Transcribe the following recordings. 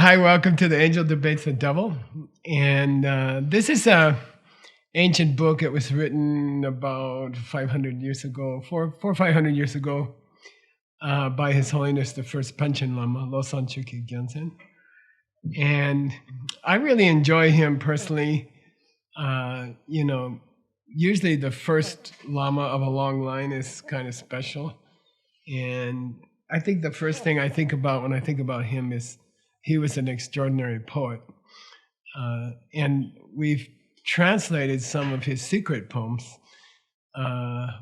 Hi, welcome to the Angel Debates the Devil. And this is a ancient book. It was written about 500 years ago, 500 years ago, by His Holiness the First Panchen Lama, Losang Chukyi Gyaltsen. And I really enjoy him personally. Usually the first Lama of a long line is kind of special. And I think the first thing I think about when I think about him is he was an extraordinary poet. And we've translated some of his secret poems,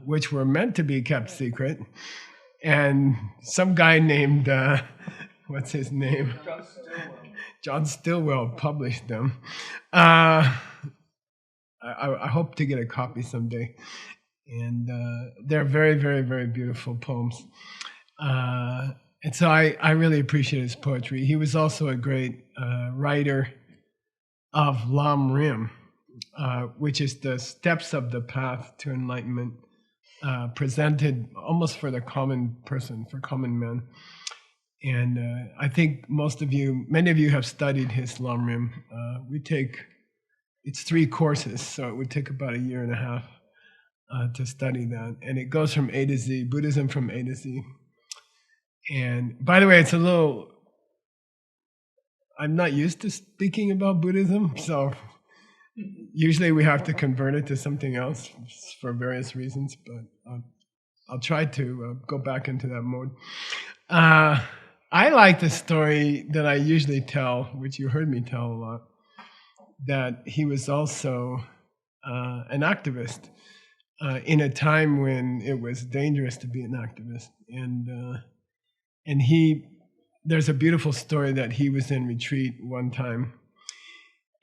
which were meant to be kept secret. And some guy named, what's his name? John Stillwell published them. I hope to get a copy someday. And they're very, very, very beautiful poems. And so I really appreciate his poetry. He was also a great writer of Lam Rim, which is the steps of the path to enlightenment, presented almost for the common person, for common men. And I think many of you have studied his Lam Rim. It's 3 courses, so it would take about a year and a half to study that. And it goes from A to Z, Buddhism from A to Z. And by the way, I'm not used to speaking about Buddhism, so usually we have to convert it to something else for various reasons, but I'll try to go back into that mode. I like the story that I usually tell, which you heard me tell a lot, that he was also an activist in a time when it was dangerous to be an activist. And there's a beautiful story that he was in retreat one time.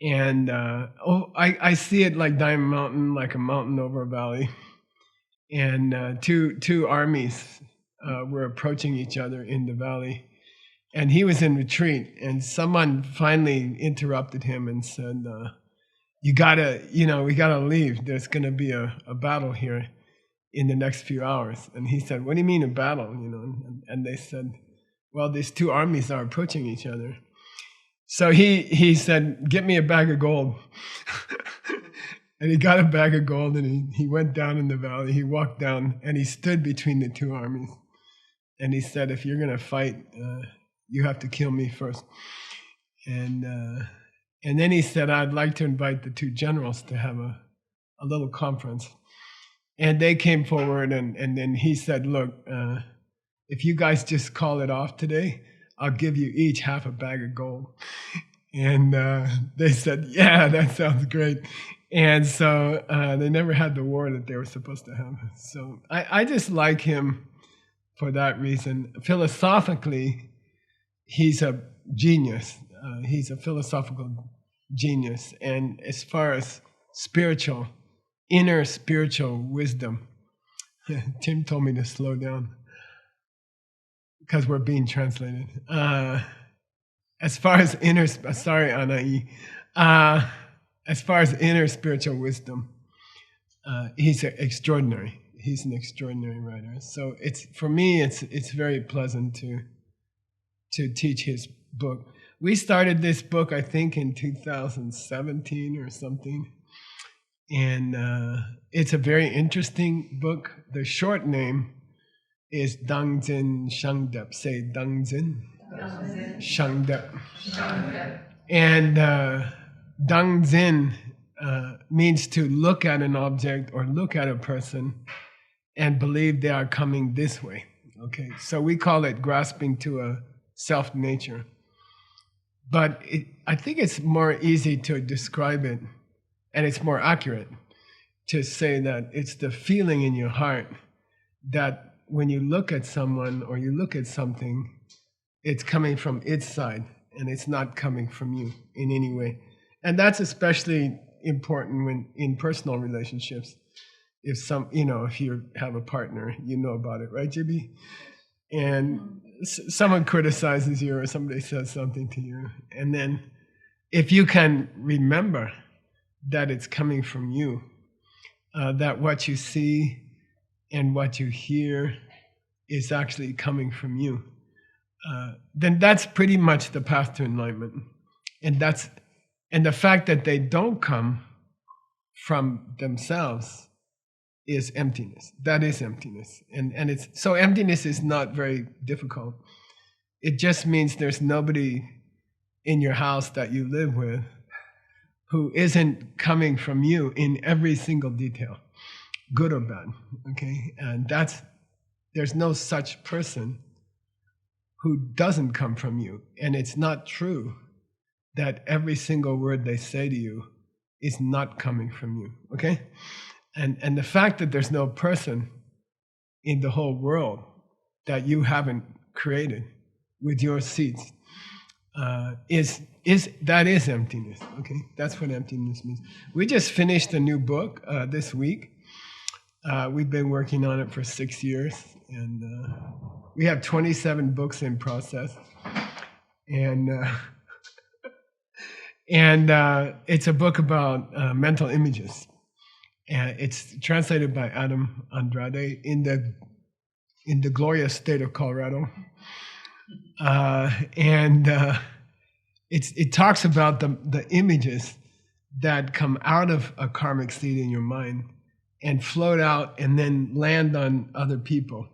And I see it like Diamond Mountain, like a mountain over a valley. And two armies were approaching each other in the valley. And he was in retreat, and someone finally interrupted him and said, we gotta leave. There's gonna be a battle here in the next few hours. And he said, what do you mean a battle? And they said, well, these 2 armies are approaching each other. So he said, get me a bag of gold. And he got a bag of gold, and he went down in the valley. He walked down, and he stood between the 2 armies. And he said, if you're going to fight, you have to kill me first. And then he said, I'd like to invite the 2 generals to have a little conference. And they came forward, and then he said, look, if you guys just call it off today, I'll give you each half a bag of gold. And they said, yeah, that sounds great. And so they never had the war that they were supposed to have. So I just like him for that reason. Philosophically, he's a genius. He's a philosophical genius. And as far as inner spiritual wisdom, Tim told me to slow down because we're being translated. As far as inner spiritual wisdom, he's extraordinary. He's an extraordinary writer. So for me, it's very pleasant to teach his book. We started this book, I think, in 2017 or something. And it's a very interesting book. The short name is Dangzin Shangdep. Say Dangzin Shangdep. And Dangzin means to look at an object or look at a person and believe they are coming this way. Okay, so we call it grasping to a self-nature. But I think it's more easy to describe it, and it's more accurate to say that it's the feeling in your heart that when you look at someone or you look at something, it's coming from its side and it's not coming from you in any way. And that's especially important when in personal relationships. If you have a partner, you know about it, right, JB? And someone criticizes you or somebody says something to you, and then if you can remember that it's coming from you, that what you see and what you hear is actually coming from you, then that's pretty much the path to enlightenment. And the fact that they don't come from themselves is emptiness. That is emptiness. And it's so emptiness is not very difficult. It just means there's nobody in your house that you live with who isn't coming from you in every single detail, good or bad. Okay? And there's no such person who doesn't come from you. And it's not true that every single word they say to you is not coming from you. Okay? And the fact that there's no person in the whole world that you haven't created with your seeds is emptiness. Okay, that's what emptiness means. We just finished a new book this week. We've been working on it for 6 years, and we have 27 books in process, and it's a book about mental images. It's translated by Adam Andrade in the glorious state of Colorado. It talks about the images that come out of a karmic seed in your mind and float out and then land on other people.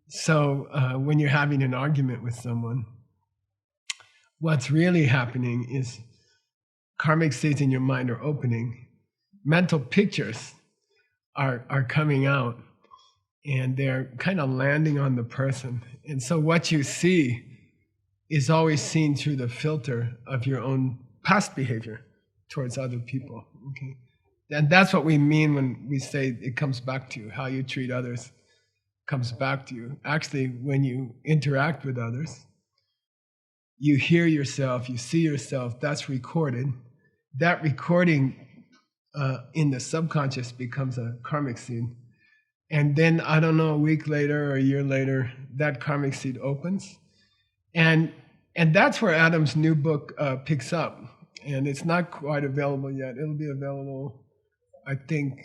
So when you're having an argument with someone, what's really happening is karmic seeds in your mind are opening, mental pictures are coming out, and they're kind of landing on the person. And so what you see is always seen through the filter of your own past behavior towards other people. Okay? And that's what we mean when we say it comes back to you. How you treat others comes back to you. Actually, when you interact with others, you hear yourself, you see yourself, that's recorded. That recording in the subconscious becomes a karmic seed. And then, I don't know, a week later or a year later, that karmic seed opens. And that's where Adam's new book picks up. And it's not quite available yet. It'll be available, I think,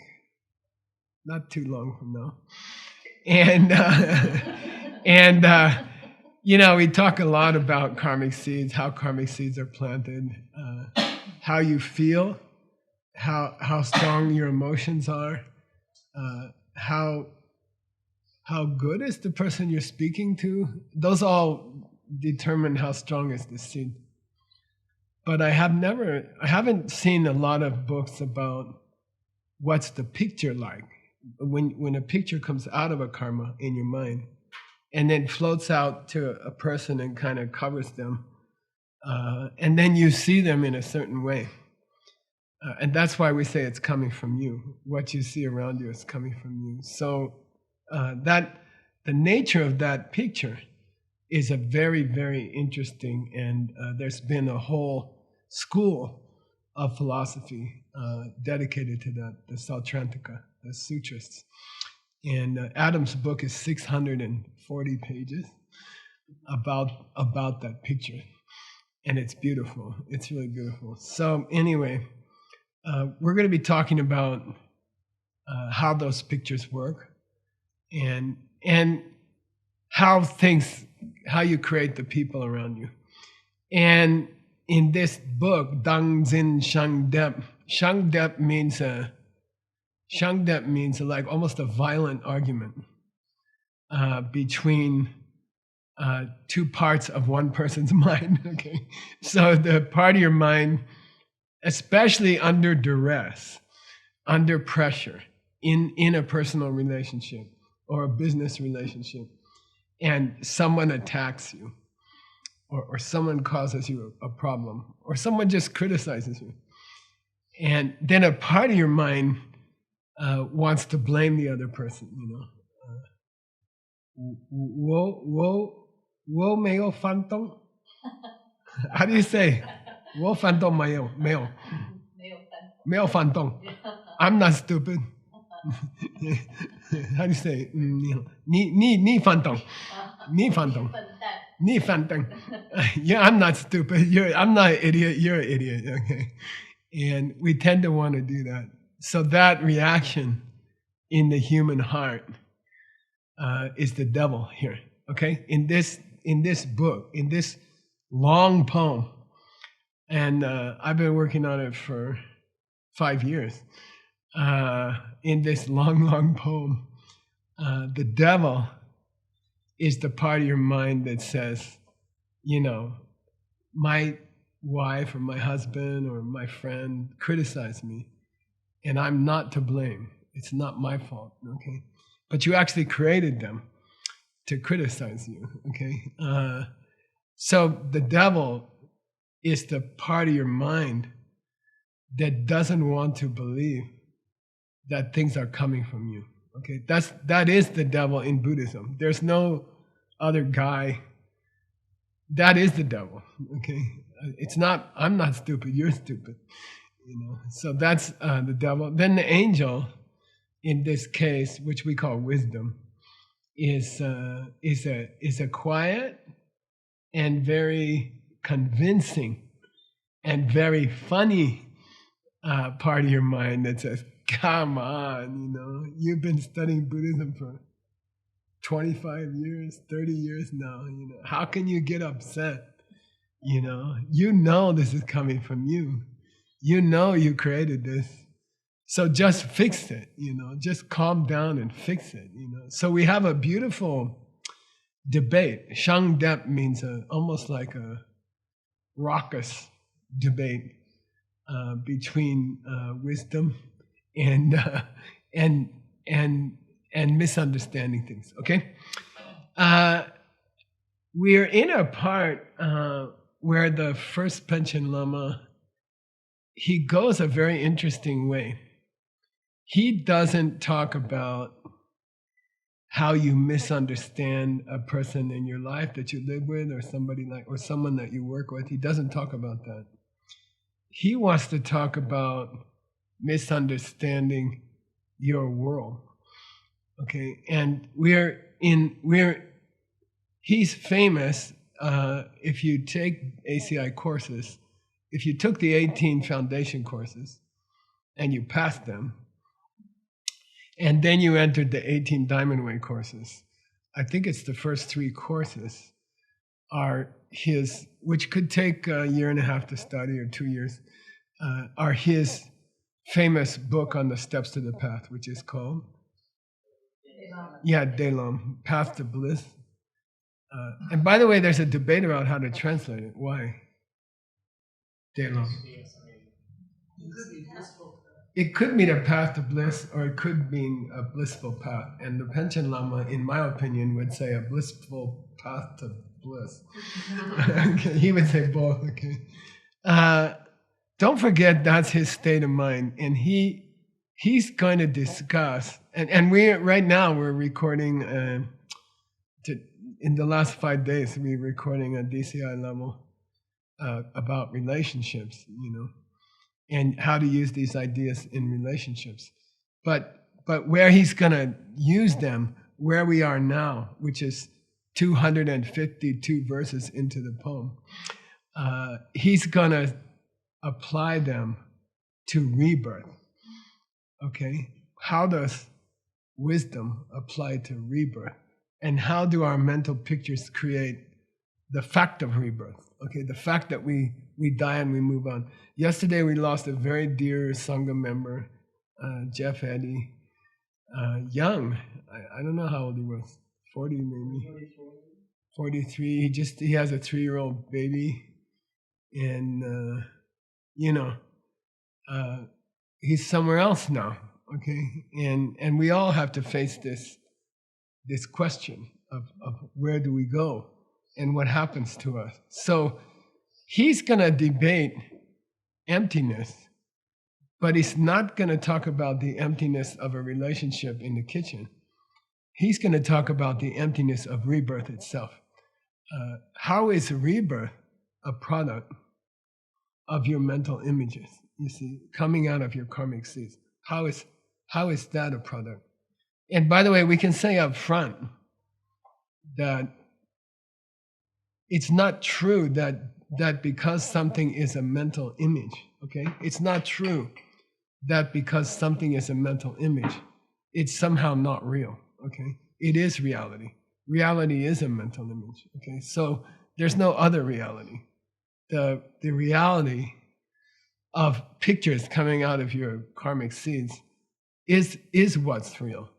not too long from now. And we talk a lot about karmic seeds, how karmic seeds are planted, how you feel, how strong your emotions are, how good is the person you're speaking to. Those all determine how strong is the seed. But I haven't seen a lot of books about what's the picture like when a picture comes out of a karma in your mind and then floats out to a person and kind of covers them, and then you see them in a certain way. And that's why we say it's coming from you. What you see around you is coming from you. So the nature of that picture is a very, very interesting, and there's been a whole school of philosophy dedicated to that, the Sautrantika, the sutras. And Adam's book is 640 pages about that picture. And it's beautiful. It's really beautiful. So anyway, we're going to be talking about how those pictures work and how you create the people around you. And in this book, Dang Zin Shang Dep means like almost a violent argument between two parts of one person's mind. Okay, so the part of your mind, especially under duress, under pressure, in a personal relationship or a business relationship, and someone attacks you, or someone causes you a problem, or someone just criticizes you, and then a part of your mind wants to blame the other person. Wo没有翻动? How do you say? 我翻动没有翻动. I'm not stupid. How do you say? 你翻动. 你翻动. 你翻动. Yeah, I'm not stupid. I'm not an idiot. You're an idiot. Okay, and we tend to want to do that. So that reaction in the human heart is the devil here. Okay, in this book, in this long poem, and I've been working on it for 5 years. In this long poem, the devil is the part of your mind that says, my wife or my husband or my friend criticized me, and I'm not to blame. It's not my fault, okay? But you actually created them to criticize you, okay? So the devil is the part of your mind that doesn't want to believe that things are coming from you, okay? That is the devil in Buddhism. There's no other guy. That is the devil, okay? It's not, I'm not stupid, you're stupid, So that's the devil. Then the angel, in this case, which we call wisdom, is a quiet and very convincing and very funny part of your mind that says, come on, you've been studying Buddhism for 25 years, 30 years now, how can you get upset? You know this is coming from you. You created this. So just fix it, just calm down and fix it, So we have a beautiful debate. Shang Dep means almost like a raucous debate between wisdom and misunderstanding things. Okay, we're in a part where the first Panchen Lama, he goes a very interesting way. He doesn't talk about how you misunderstand a person in your life that you live with, or someone that you work with. He doesn't talk about that. He wants to talk about misunderstanding your world. Okay, and he's famous. If you take ACI courses, if you took the 18 foundation courses and you passed them, and then you entered the 18 Diamond Way courses, I think it's the first 3 courses are his, which could take a year and a half to study or 2 years, are his famous book on the steps to the path, which is called Delam, Path to Bliss. And by the way, there's a debate about how to translate it. Why? Delam. It could mean a path to bliss, or it could mean a blissful path. And the Panchen Lama, in my opinion, would say a blissful path to bliss. Okay, he would say both. Okay. Don't forget that's his state of mind, and he's going to discuss. And right now we're recording. In the last 5 days, we're recording a DCI level about relationships. And how to use these ideas in relationships. But where he's going to use them, where we are now, which is 252 verses into the poem, he's going to apply them to rebirth. Okay? How does wisdom apply to rebirth? And how do our mental pictures create the fact of rebirth? Okay, the fact that we die and we move on. Yesterday we lost a very dear Sangha member, Jeff Eddy, young. I don't know how old he was, 40 maybe, 43. He has a 3-year-old baby, and he's somewhere else now. Okay, and we all have to face this question of where do we go and what happens to us. So he's going to debate emptiness, but he's not going to talk about the emptiness of a relationship in the kitchen. He's going to talk about the emptiness of rebirth itself. How is rebirth a product of your mental images, you see, coming out of your karmic seeds? How is that a product? And by the way, we can say up front that it's not true that because something is a mental image, okay? It's not true that because something is a mental image, it's somehow not real, okay? It is reality. reality is a mental image. Okay, so there's no other reality. The reality of pictures coming out of your karmic seeds is what's real.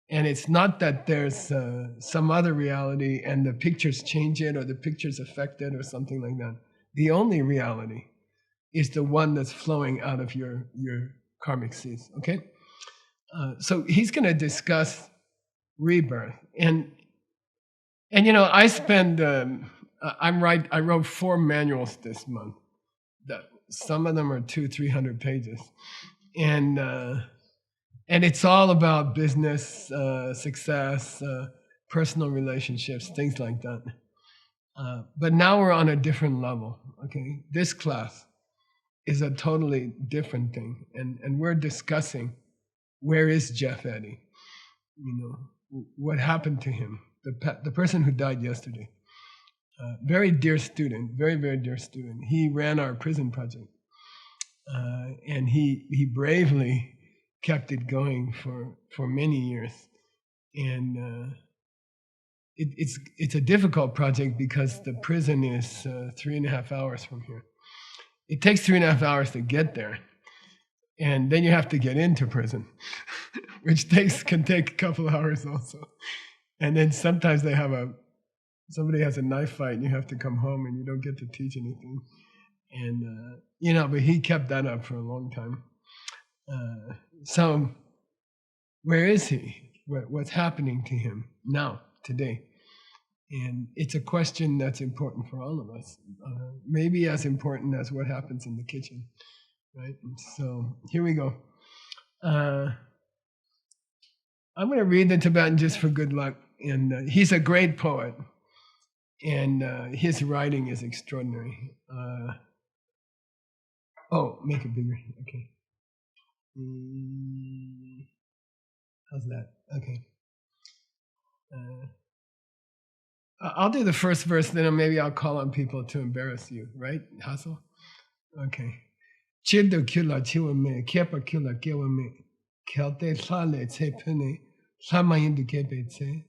And it's not that there's some other reality and the pictures change it or the pictures affect it or something like that. The only reality is the one that's flowing out of your karmic seeds. Okay, so he's going to discuss rebirth, and I spend I wrote 4 manuals this month. Some of them are 200-300 pages, and it's all about business, success, personal relationships, things like that. But now we're on a different level. Okay, this class is a totally different thing, and we're discussing where is Jeff Eddy? What happened to him? The person who died yesterday. Very dear student, very, very dear student. He ran our prison project. And he bravely kept it going for many years. And it's a difficult project because the prison is 3.5 hours from here. It takes 3.5 hours to get there. And then you have to get into prison, which can take a couple of hours also. And then sometimes somebody has a knife fight and you have to come home and you don't get to teach anything. And, but he kept that up for a long time. So where is he? What's happening to him now, today? And it's a question that's important for all of us. Maybe as important as what happens in the kitchen, right? And so here we go. I'm going to read the Tibetan just for good luck. And he's a great poet. And his writing is extraordinary. Make it bigger. Okay. How's that? Okay. I'll do the first verse, then maybe I'll call on people to embarrass you, right, Hassel? Okay. Chido kula chiwa me, kepa kula kewa me, kelte sale tse pene, samayin de kepe tse,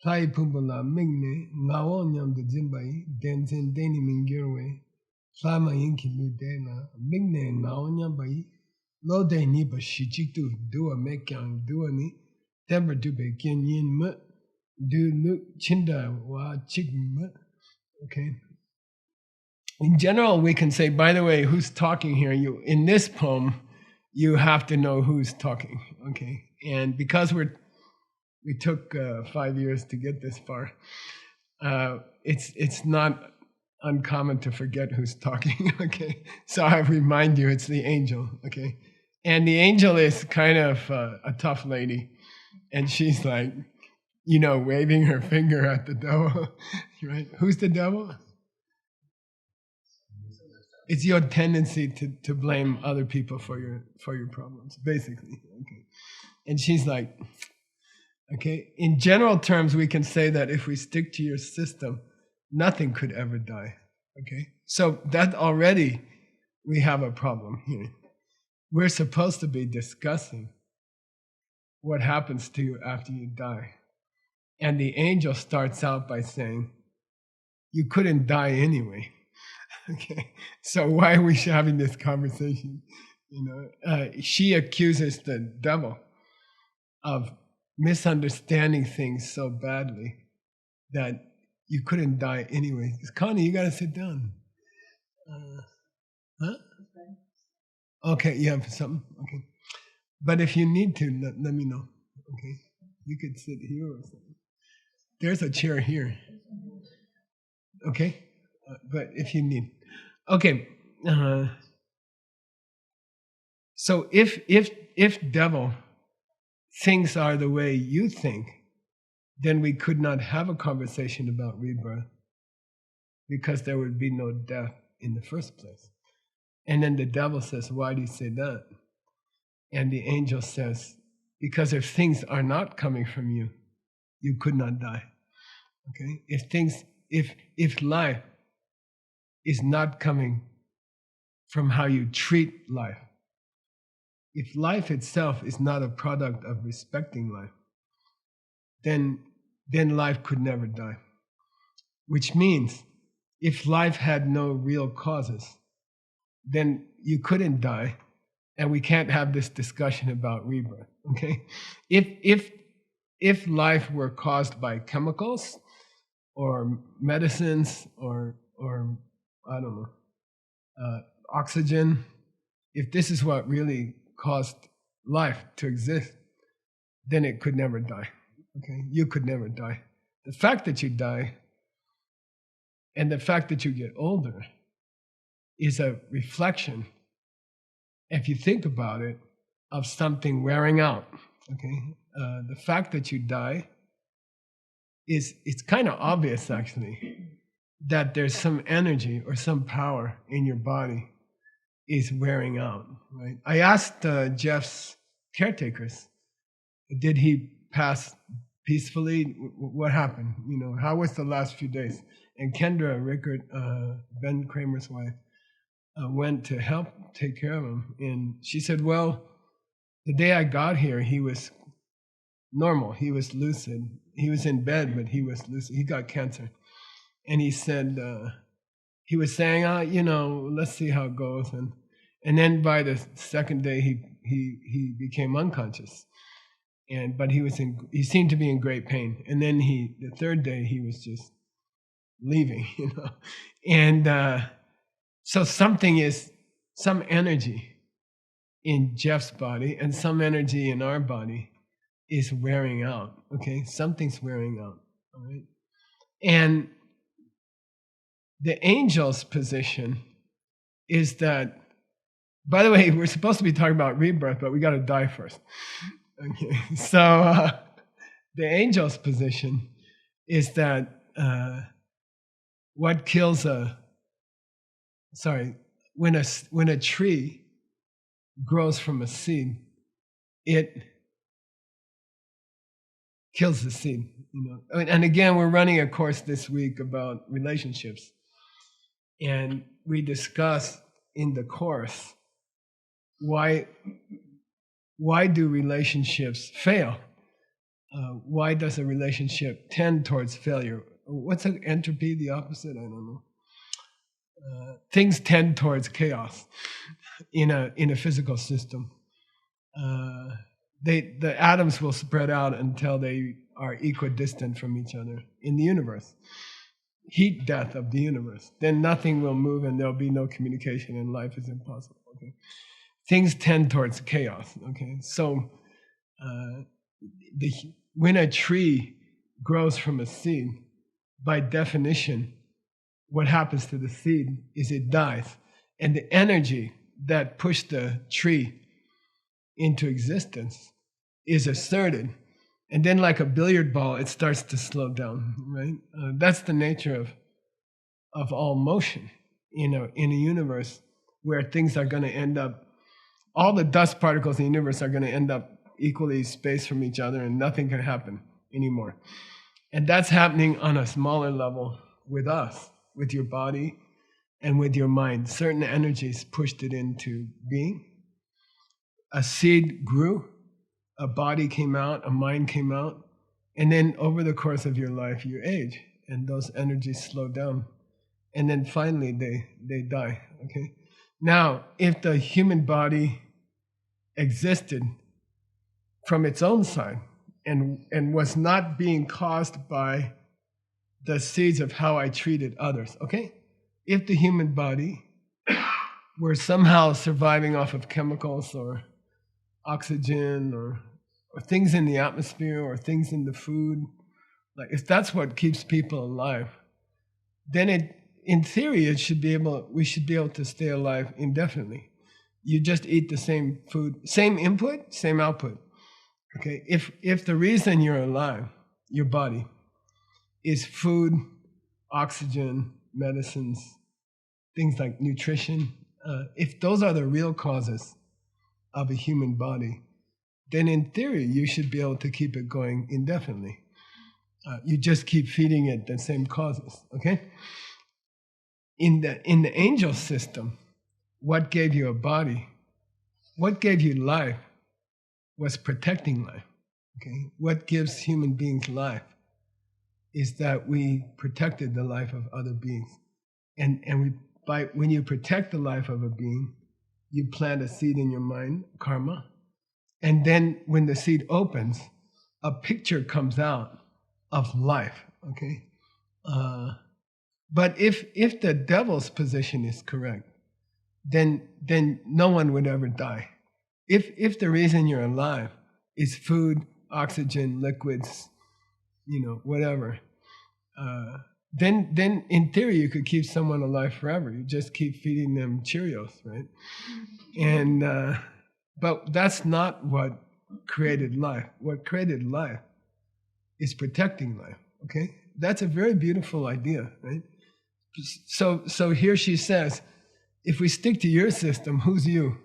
Plai pumbala migne, ngawo nyam de zimbai, denzen deni mingirwe, Sama yinki ludena, migne ngawo nyam bai, lo de ni ba shichitu, dua mekyang dua ni, temper dube kien yin mu, do look chinda wa chik mu. Okay. In general, we can say, by the way, who's talking here? In this poem, you have to know who's talking. Okay. And because we took 5 years to get this far. It's not uncommon to forget who's talking, okay? So I remind you, it's the angel, okay? And the angel is kind of a tough lady. And she's like, waving her finger at the devil, right? Who's the devil? It's your tendency to blame other people for your problems, basically, okay? And she's like, okay, in general terms, we can say that if we stick to your system, nothing could ever die, okay? So that already, we have a problem here. We're supposed to be discussing what happens to you after you die. And the angel starts out by saying, you couldn't die anyway, okay? So why are we having this conversation? She accuses the devil of misunderstanding things so badly that you couldn't die anyway. Connie, you got to sit down. Huh? Okay, you have something? Okay. But if you need to, let me know. Okay? You could sit here or something. There's a chair here. Okay? But if you need. Okay. So if devil things are the way you think, then we could not have a conversation about rebirth because there would be no death in the first place. And then the devil says, why do you say that? And the angel says, because if things are not coming from you, you could not die. Okay? If life is not coming from how you treat life, if life itself is not a product of respecting life, then then life could never die. Which means if life had no real causes, then you couldn't die, and we can't have this discussion about rebirth. Okay, if life were caused by chemicals or medicines or I don't know, oxygen, if this is what really caused life to exist, then it could never die. Okay, you could never die. The fact that you die and the fact that you get older is a reflection, if you think about it, of something wearing out. Okay, the fact that you die it's kind of obvious actually that there's some energy or some power in your body is wearing out. Right? I asked Jeff's caretakers, did he pass peacefully? What happened? You know, how was the last few days? And Kendra Rickard, Ben Kramer's wife, went to help take care of him. And she said, well, the day I got here, he was normal. He was lucid. He was in bed, but he was lucid. He got cancer. And he said, he was saying, you know, let's see how it goes. And then by the second day, he became unconscious. But he seemed to be in great pain. And then the third day, he was just leaving, you know. And so some energy in Jeff's body and some energy in our body is wearing out, okay? Something's wearing out, all right? And the angel's position is that, by the way, we're supposed to be talking about rebirth, but we got to die first. Okay, so the angel's position is that what kills when a tree grows from a seed, it kills the seed. You know, and again, we're running a course this week about relationships, and we discuss in the course why do relationships fail? Why does a relationship tend towards failure? What's an entropy? The opposite? I don't know. Things tend towards chaos in a physical system. The atoms will spread out until they are equidistant from each other in the universe. Heat death of the universe. Then nothing will move and there'll be no communication and life is impossible. Okay? Things tend towards chaos. Okay, so when a tree grows from a seed, by definition, what happens to the seed is it dies, and the energy that pushed the tree into existence is asserted, and then like a billiard ball, it starts to slow down. Right? That's the nature of all motion in a universe where things are going to end up. All the dust particles in the universe are going to end up equally spaced from each other, and nothing can happen anymore. And that's happening on a smaller level with us, with your body and with your mind. Certain energies pushed it into being. A seed grew, a body came out, a mind came out, and then over the course of your life, you age, and those energies slow down. And then finally, they die, okay? Now, if the human body existed from its own side and was not being caused by the seeds of how I treated others, okay? If the human body were somehow surviving off of chemicals or oxygen or things in the atmosphere or things in the food, like if that's what keeps people alive, then in theory, we should be able to stay alive indefinitely. You just eat the same food, same input, same output. Okay, if the reason you're alive, your body, is food, oxygen, medicines, things like nutrition, if those are the real causes of a human body, then in theory you should be able to keep it going indefinitely. You just keep feeding it the same causes. Okay. In the angel system, what gave you a body, what gave you life, was protecting life. Okay, what gives human beings life is that we protected the life of other beings. When you protect the life of a being, you plant a seed in your mind, karma, and then when the seed opens, a picture comes out of life. Okay, but if the devil's position is correct, then no one would ever die. If the reason you're alive is food, oxygen, liquids, whatever, then in theory you could keep someone alive forever. You just keep feeding them Cheerios, right? And but that's not what created life. What created life is protecting life. Okay, that's a very beautiful idea, right? So here she says, if we stick to your system, who's you?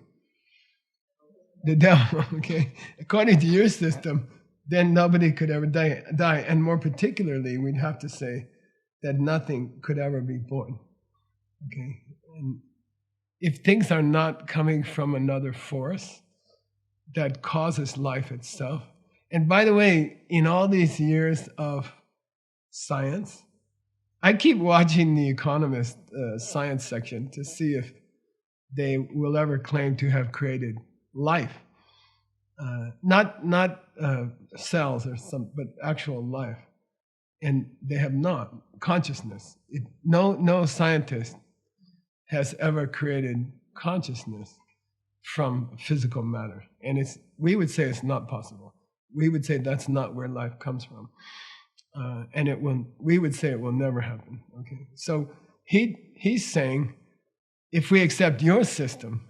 The devil. Okay, according to your system, then nobody could ever die, and more particularly, we'd have to say that nothing could ever be born. Okay, and if things are not coming from another force that causes life itself, and by the way, in all these years of science, I keep watching The Economist science section to see if they will ever claim to have created life, not cells or but actual life, and they have not. Consciousness. No scientist has ever created consciousness from physical matter, and we would say it's not possible. We would say that's not where life comes from, and we would say it will never happen. Okay, so he's saying, if we accept your system,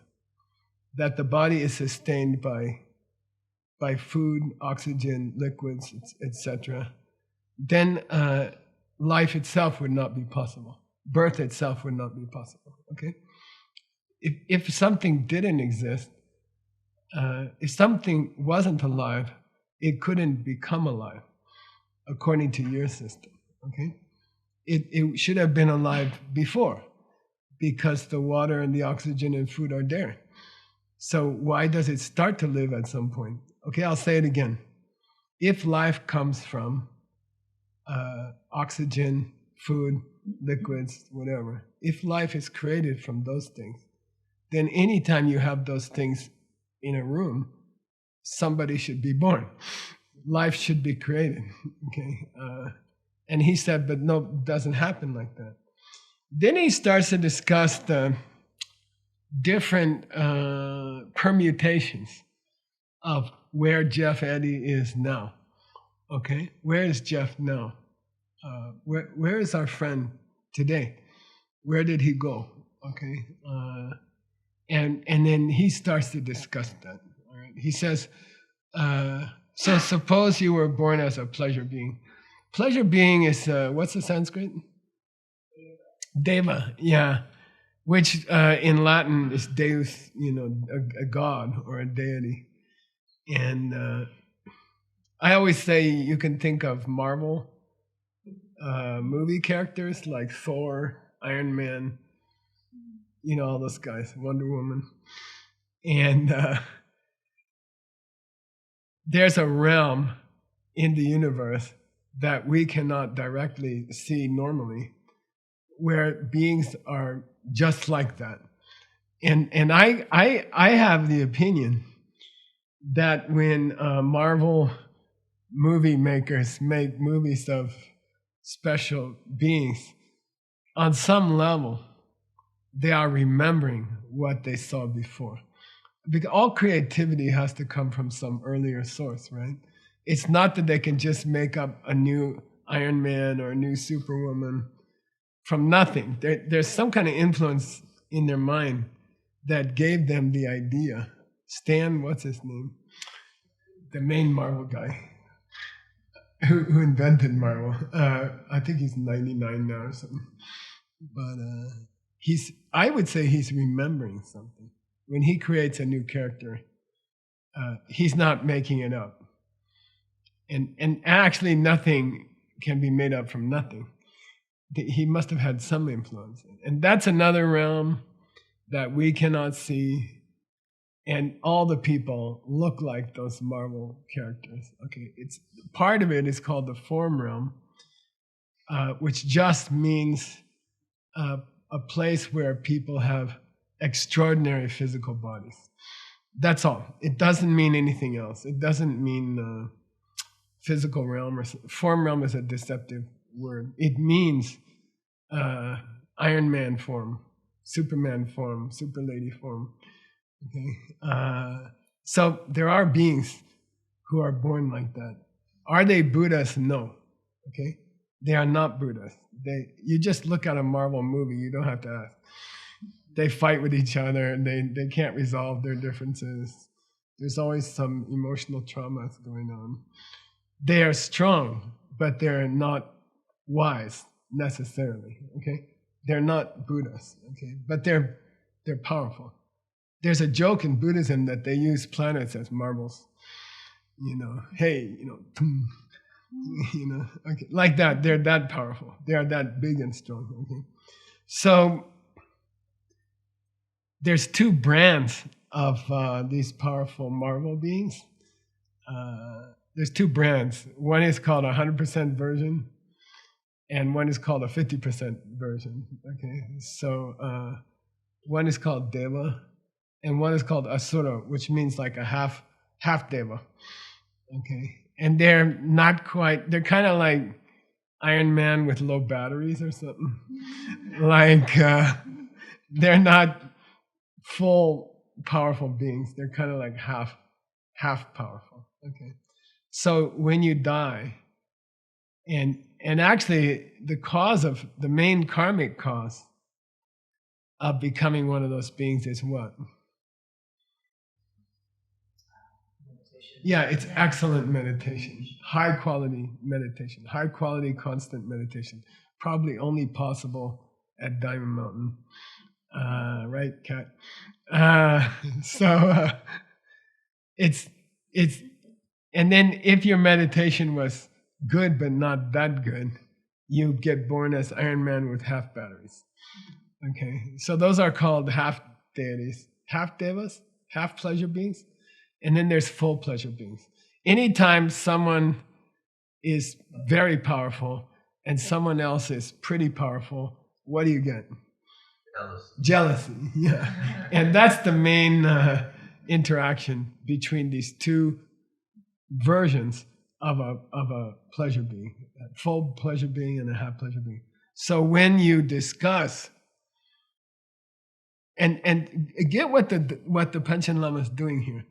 that the body is sustained by food, oxygen, liquids, etc., then life itself would not be possible. Birth itself would not be possible. Okay, if something didn't exist, if something wasn't alive, it couldn't become alive, according to your system. Okay, it should have been alive before, because the water and the oxygen and food are there. So why does it start to live at some point? Okay, I'll say it again. If life comes from oxygen, food, liquids, whatever, if life is created from those things, then anytime you have those things in a room, somebody should be born. Life should be created. Okay, and he said, but no, it doesn't happen like that. Then he starts to discuss the different permutations of where Jeff Eddy is now. Okay, where is Jeff now? Where is our friend today? Where did he go? Okay, and then he starts to discuss that. All right, he says, so suppose you were born as a pleasure being. Pleasure being is what's the Sanskrit? Deva, yeah, which in Latin is Deus, a god or a deity. And I always say you can think of Marvel movie characters like Thor, Iron Man, all those guys, Wonder Woman. And there's a realm in the universe that we cannot directly see normally, where beings are just like that. And I have the opinion that when Marvel movie makers make movies of special beings, on some level, they are remembering what they saw before. Because all creativity has to come from some earlier source, right? It's not that they can just make up a new Iron Man or a new Superwoman from nothing. There's some kind of influence in their mind that gave them the idea. Stan, what's his name? The main Marvel guy who invented Marvel. I think he's 99 now or something. But I would say he's remembering something. When he creates a new character, he's not making it up. And actually nothing can be made up from nothing. He must have had some influence. And that's another realm that we cannot see. And all the people look like those Marvel characters. Okay, it's part of it is called the form realm. which just means a place where people have extraordinary physical bodies. That's all. It doesn't mean anything else. It doesn't mean physical realm, or form realm is a deceptive word. It means Iron Man form, Superman form, Super Lady form. Okay, so there are beings who are born like that. Are they Buddhas? No. Okay, they are not Buddhas. You just look at a Marvel movie. You don't have to ask. They fight with each other, and they can't resolve their differences. There's always some emotional traumas going on. They are strong, but they're not wise necessarily. Okay, they're not Buddhas. Okay, but they're powerful. There's a joke in Buddhism that they use planets as marbles. Hey, okay, like that. They're that powerful. They are that big and strong. Okay, so there's two brands of these powerful marvel beings. There's two brands. One is called a 100% version, and one is called a 50% version. Okay, so one is called Deva, and one is called Asura, which means like a half Deva. Okay, and they're not quite. They're kind of like Iron Man with low batteries or something. Like they're not full powerful beings. They're kind of like half powerful. Okay, so when you die, and actually the main karmic cause of becoming one of those beings is what? Yeah, it's excellent meditation, high quality meditation, high quality constant meditation, probably only possible at Diamond Mountain, right, Kat? So it's, and then if your meditation was good but not that good, you get born as Iron Man with half batteries. Okay, so those are called half deities, half devas, half pleasure beings. And then there's full pleasure beings. Anytime someone is very powerful and someone else is pretty powerful, what do you get? Jealousy. Yeah. And that's the main interaction between these two versions of a pleasure being, a full pleasure being and a half pleasure being. So when you discuss and get what the Panchen Lama is doing here.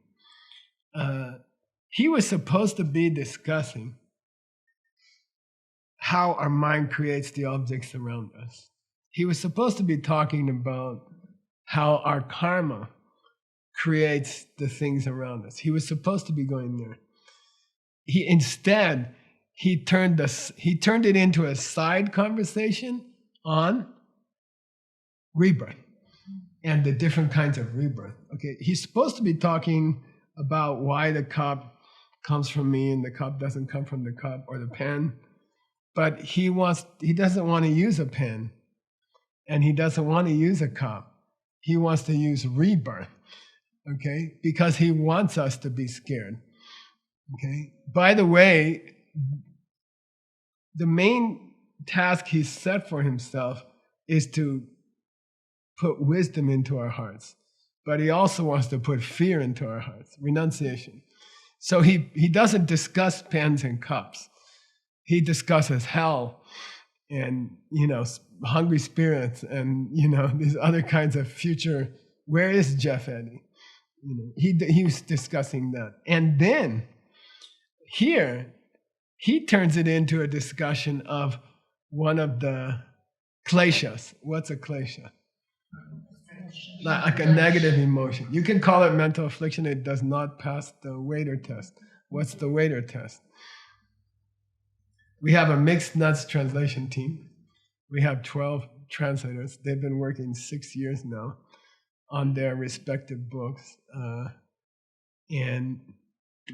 He was supposed to be discussing how our mind creates the objects around us. He was supposed to be talking about how our karma creates the things around us. He was supposed to be going there. Instead, he turned it into a side conversation on rebirth and the different kinds of rebirth. Okay, he's supposed to be talking about why the cup comes from me and the cup doesn't come from the cup, or the pen. But he doesn't want to use a pen, and he doesn't want to use a cup. He wants to use rebirth, okay? Because he wants us to be scared, okay? By the way, the main task he's set for himself is to put wisdom into our hearts. But he also wants to put fear into our hearts, renunciation. So he doesn't discuss pens and cups. He discusses hell and, hungry spirits and, these other kinds of future. Where is Jeff Eddy? He was discussing that. And then here, he turns it into a discussion of one of the kleshas. What's a klesha? Like a negative emotion. You can call it mental affliction. It does not pass the Waiter test. What's the Waiter test? We have a mixed nuts translation team. We have 12 translators. They've been working 6 years now on their respective books. And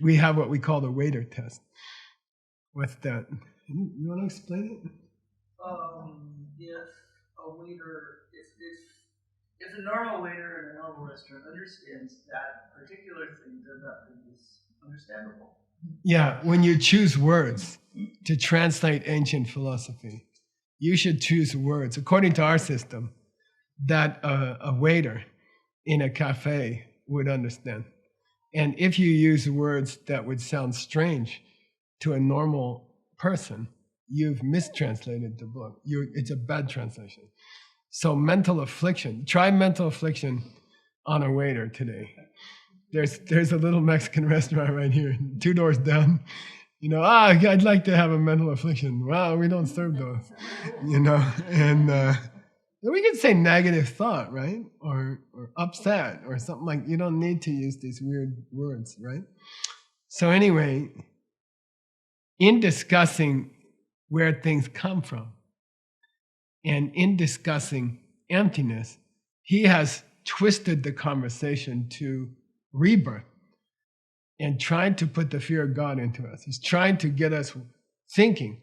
we have what we call the Waiter test. What's that? You want to explain it? If a waiter, if a normal waiter in a normal restaurant understands that particular thing, then that thing is understandable. Yeah, when you choose words to translate ancient philosophy, you should choose words, according to our system, that a waiter in a cafe would understand. And if you use words that would sound strange to a normal person, you've mistranslated the book. It's a bad translation. So mental affliction, try mental affliction on a waiter today. There's a little Mexican restaurant right here, 2 doors down. I'd like to have a mental affliction. Well, we don't serve those, and we can say negative thought, right? Or upset or something like, you don't need to use these weird words, right? So anyway, in discussing where things come from and in discussing emptiness, he has twisted the conversation to rebirth and trying to put the fear of God into us. He's trying to get us thinking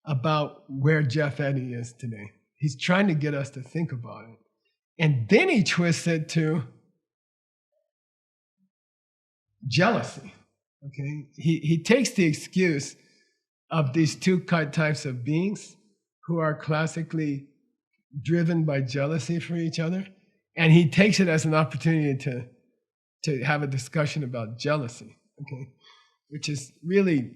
about where Jeff Eddy is today. He's trying to get us to think about it. And then he twists it to jealousy. Okay? He takes the excuse of these 2 types of beings who are classically driven by jealousy for each other, and he takes it as an opportunity to have a discussion about jealousy, okay, which is really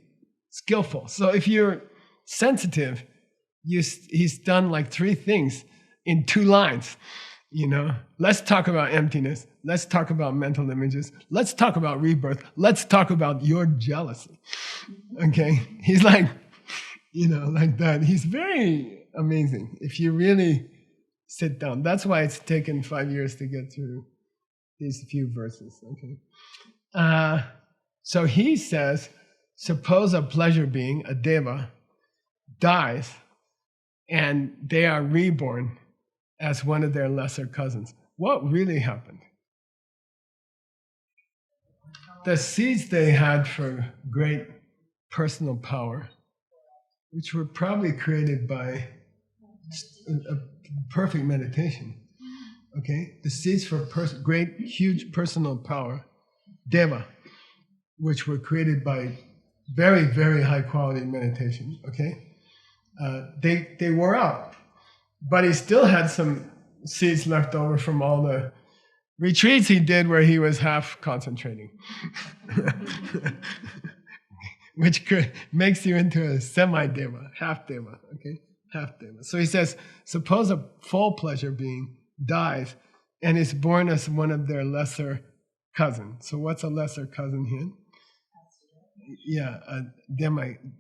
skillful. So if you're sensitive, he's done like 3 things in 2 lines. Let's talk about emptiness. Let's talk about mental images. Let's talk about rebirth. Let's talk about your jealousy. Okay, he's like, like that. He's very amazing if you really sit down. That's why it's taken 5 years to get through these few verses. Okay, so he says, suppose a pleasure being, a deva, dies, and they are reborn as one of their lesser cousins. What really happened? The seeds they had for great personal power, which were probably created by a perfect meditation. Okay, the seeds for great, huge personal power, deva, which were created by very, very high quality meditation. Okay, they wore out, but he still had some seeds left over from all the retreats he did where he was half concentrating, which makes you into a semi-deva, half deva. Okay, half deva. So he says, suppose a full pleasure being dies and is born as one of their lesser cousins. So what's a lesser cousin here? Yeah, a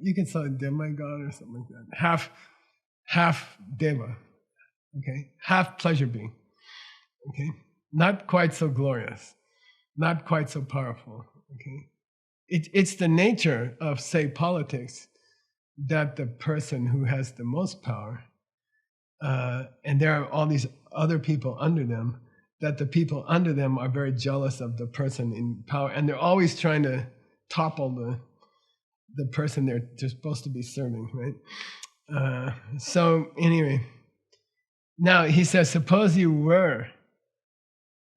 you can say a demigod or something like that. Half deva, okay? Half pleasure being, okay? Not quite so glorious, not quite so powerful, okay? It's the nature of, say, politics, that the person who has the most power, and there are all these other people under them, that the people under them are very jealous of the person in power, and they're always trying to topple the person they're supposed to be serving, right? So anyway, now he says, suppose you were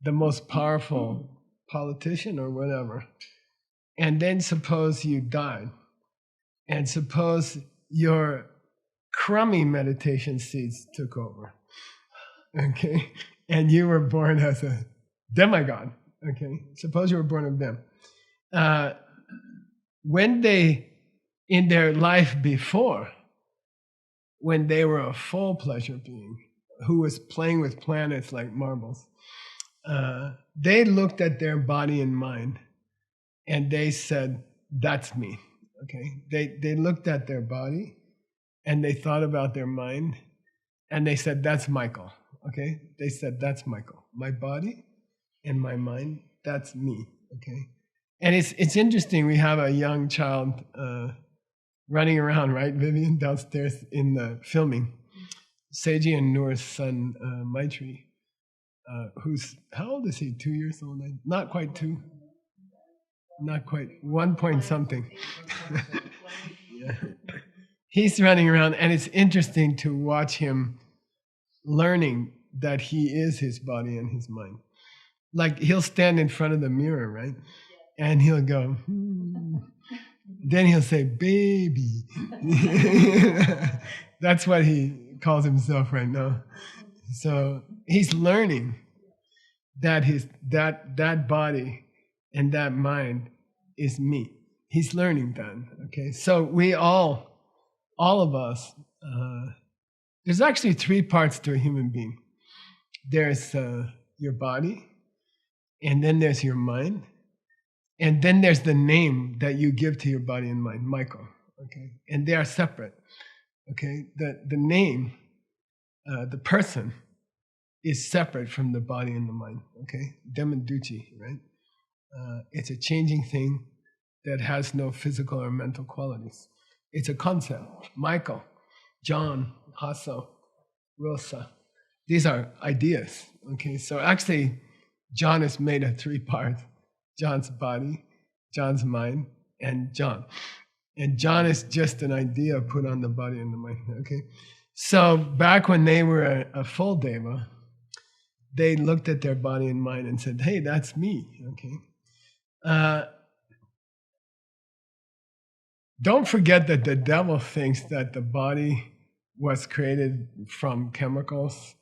the most powerful politician or whatever, and then suppose you died, and suppose your crummy meditation seeds took over, okay? And you were born as a demigod, okay? Suppose you were born of them. When they, in their life before, when they were a full pleasure being who was playing with planets like marbles, they looked at their body and mind and they said, that's me, okay? They looked at their body and they thought about their mind and they said, that's Michael, okay? They said, that's Michael. My body and my mind, that's me, okay? And it's interesting, we have a young child running around, right, Vivian, downstairs in the filming. Seiji and Noor's son, Maitri, who's, how old is he, 2 years old? Not quite 2. Not quite, 1 point something. Yeah. He's running around, and it's interesting to watch him learning that he is his body and his mind. Like, he'll stand in front of the mirror, right? And he'll go, Then he'll say, baby. That's what he calls himself right now. So he's learning that that body and that mind is me. He's learning that. Okay, so we all of us. There's actually three parts to a human being. There's your body, and then there's your mind, and then there's the name that you give to your body and mind, Michael. Okay, and they are separate. Okay, the name, the person, is separate from the body and the mind. Okay, Demenducci, right? It's a changing thing that has no physical or mental qualities. It's a concept. Michael, John, Hasso, Rosa. These are ideas. Okay, so actually, John is made of three parts: John's body, John's mind, and John. And John is just an idea put on the body and the mind. Okay, so back when they were a full deva, they looked at their body and mind and said, "Hey, that's me." Okay. Don't forget that the devil thinks that the body was created from chemicals,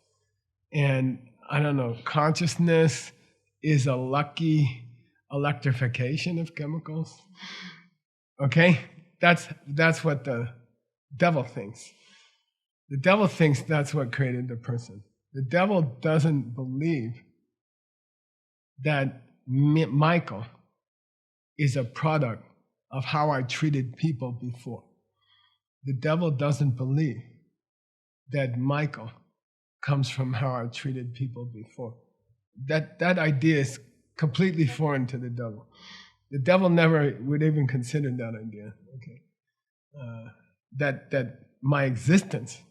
and I don't know, consciousness is a lucky electrification of chemicals. Okay? That's what the devil thinks. The devil thinks that's what created the person. The devil doesn't believe that Michael is a product of how I treated people before. The devil doesn't believe that Michael comes from how I treated people before. That idea is completely foreign to the devil. The devil never would even consider that idea. Okay, that my existence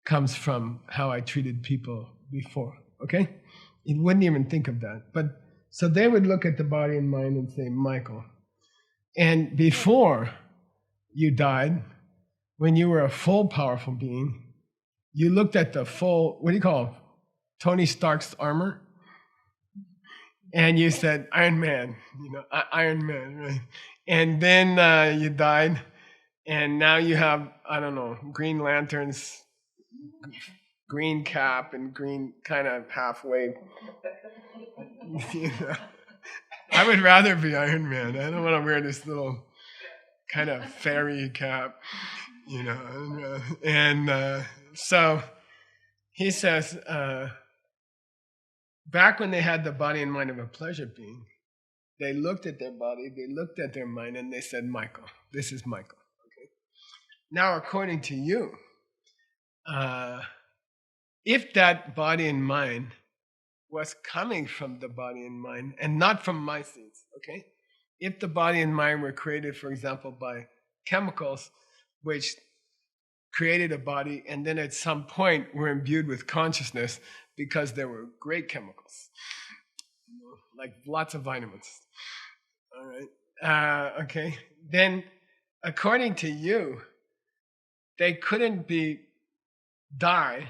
comes from how I treated people before. Okay, he wouldn't even think of that. But so they would look at the body and mind and say, Michael. And before you died, when you were a full powerful being, you looked at the full, what do you call it? Tony Stark's armor? And you said, Iron Man, Iron Man, right? And then you died, and now you have, I don't know, Green Lantern's green cap and green kind of halfway. I would rather be Iron Man. I don't want to wear this little kind of fairy cap, And so he says, back when they had the body and mind of a pleasure being, they looked at their body, they looked at their mind, and they said, Michael, this is Michael. Okay. Now, according to you, if that body and mind was coming from the body and mind and not from my seeds, okay? If the body and mind were created, for example, by chemicals, which created a body and then at some point were imbued with consciousness because there were great chemicals, like lots of vitamins, all right? Okay, then according to you, they couldn't die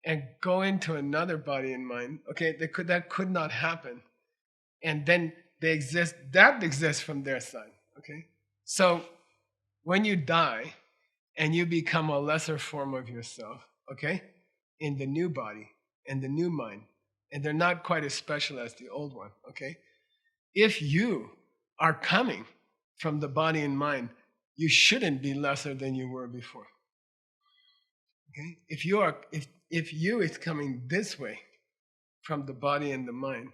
and go into another body and mind. Okay, that could not happen. And then that exists from their side. Okay? So when you die and you become a lesser form of yourself, okay, in the new body and the new mind, and they're not quite as special as the old one, okay? If you are coming from the body and mind, you shouldn't be lesser than you were before. Okay? If you is coming this way from the body and the mind,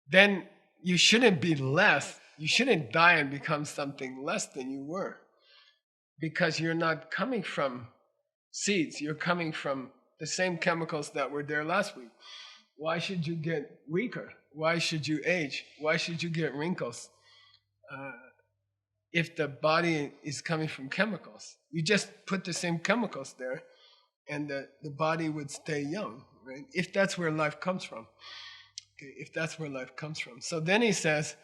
then you shouldn't be less. You shouldn't die and become something less than you were, because you're not coming from seeds. You're coming from the same chemicals that were there last week. Why should you get weaker? Why should you age? Why should you get wrinkles? If the body is coming from chemicals, you just put the same chemicals there, and the body would stay young, right? If that's where life comes from. Okay, if that's where life comes from. So then he says,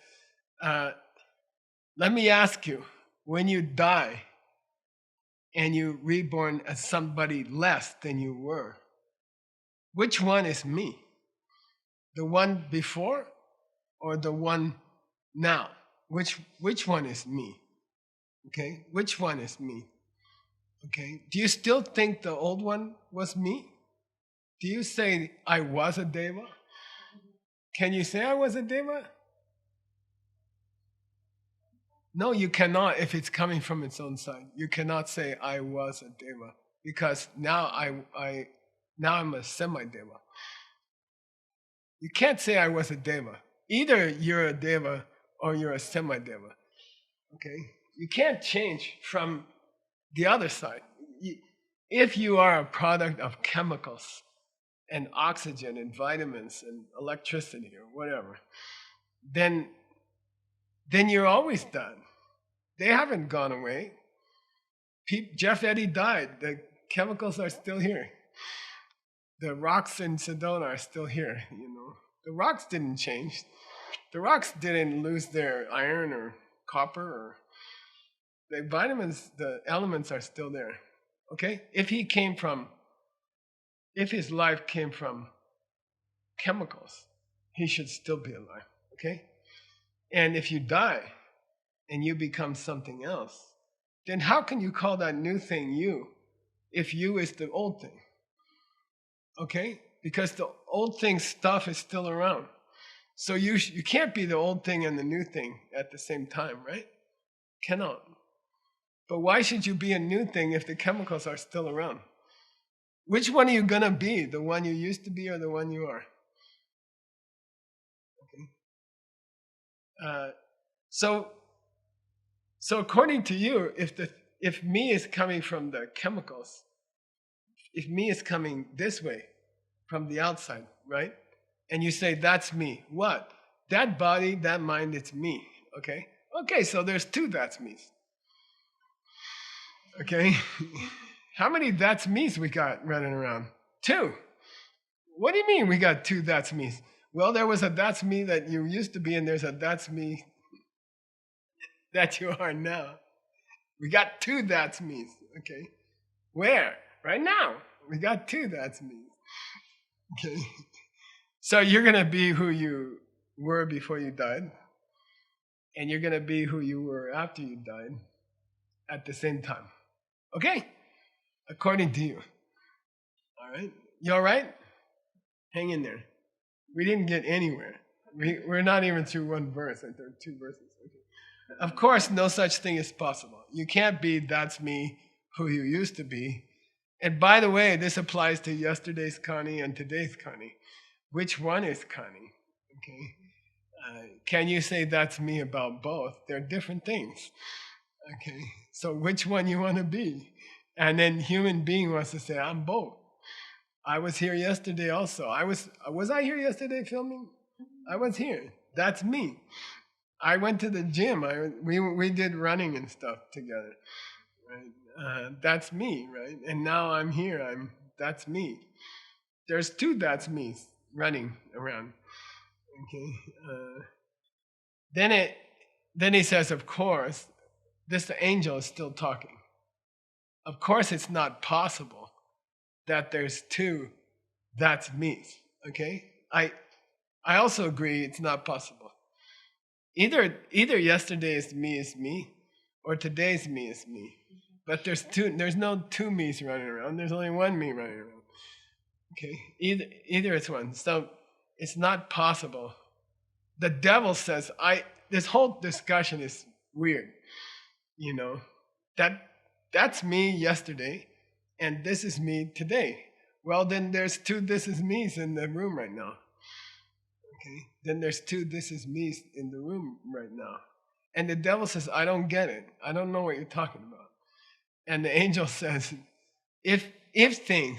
let me ask you, when you die and you reborn as somebody less than you were, which one is me? The one before or the one now? Which one is me? Okay? Which one is me? Okay? Do you still think the old one was me? Do you say I was a deva? Can you say I was a deva? No, you cannot if it's coming from its own side. You cannot say I was a deva because now I'm a semi-deva. You can't say I was a deva. Either you're a deva or you're a semi-deva. Okay? You can't change from the other side. If you are a product of chemicals and oxygen and vitamins and electricity or whatever, then you're always done. They haven't gone away. Jeff Eddy died. The chemicals are still here. The rocks in Sedona are still here. The rocks didn't change. The rocks didn't lose their iron or copper or the vitamins. The elements are still there. Okay, if his life came from chemicals, he should still be alive. Okay, and if you die and you become something else, then how can you call that new thing you if you is the old thing? Okay? Because the old thing stuff is still around. So you can't be the old thing and the new thing at the same time, right? Cannot. But why should you be a new thing if the chemicals are still around? Which one are you going to be? The one you used to be or the one you are? Okay. So according to you, if me is coming from the chemicals, if me is coming this way from the outside, right? And you say that's me, what? That body, that mind, it's me. Okay? Okay, so there's two that's me's. Okay? How many that's me's we got running around? Two. What do you mean we got two that's me's? Well, there was a that's me that you used to be, and there's a that's me that you are now. We got two that's me's, okay? Where? Right now. We got two that's me's. Okay? So you're going to be who you were before you died, and you're going to be who you were after you died at the same time. Okay? According to you. All right? You all right? Hang in there. We didn't get anywhere. We're not even through one verse. There are two verses. Okay. Of course, no such thing is possible. You can't be that's me who you used to be. And by the way, this applies to yesterday's Connie and today's Connie. Which one is Connie? Okay. Can you say that's me about both? They're different things. Okay. So which one you want to be? And then human being wants to say, I'm both. I was here yesterday also. Was I here yesterday filming? I was here. That's me. I went to the gym. We did running and stuff together. Right? That's me, right? And now I'm here. That's me. There's two that's me's running around. Okay. Then he says, of course, the angel is still talking. Of course, it's not possible that there's two that's me's. Okay. I also agree it's not possible. Either yesterday's me is me, or today's me is me. But there's no two me's running around. There's only one me running around. Okay, either it's one. So it's not possible. The devil says, this whole discussion is weird. That's me yesterday, and this is me today. Well, then there's two this is me's in the room right now. Okay, then there's two this is me's in the room right now. And the devil says, I don't get it. I don't know what you're talking about. And the angel says, if things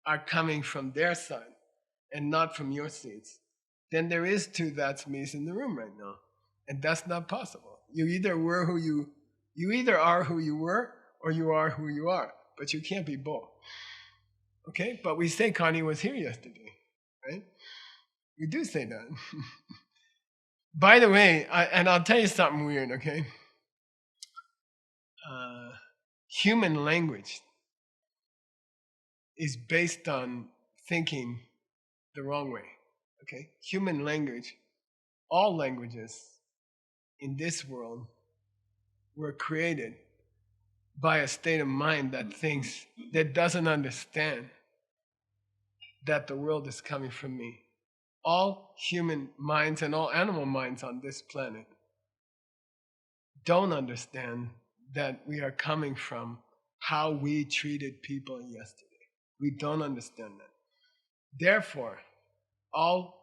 are coming from their side and not from your seeds, then there is two that's me's in the room right now. And that's not possible. You either are who you were, or you are who you are. But you can't be both. Okay? But we say Connie was here yesterday, right? We do say that. By the way, and I'll tell you something weird, okay? Human language is based on thinking the wrong way, okay? Human language, all languages in this world were created by a state of mind that doesn't understand that the world is coming from me. All human minds and all animal minds on this planet don't understand that we are coming from how we treated people yesterday. We don't understand that. Therefore, all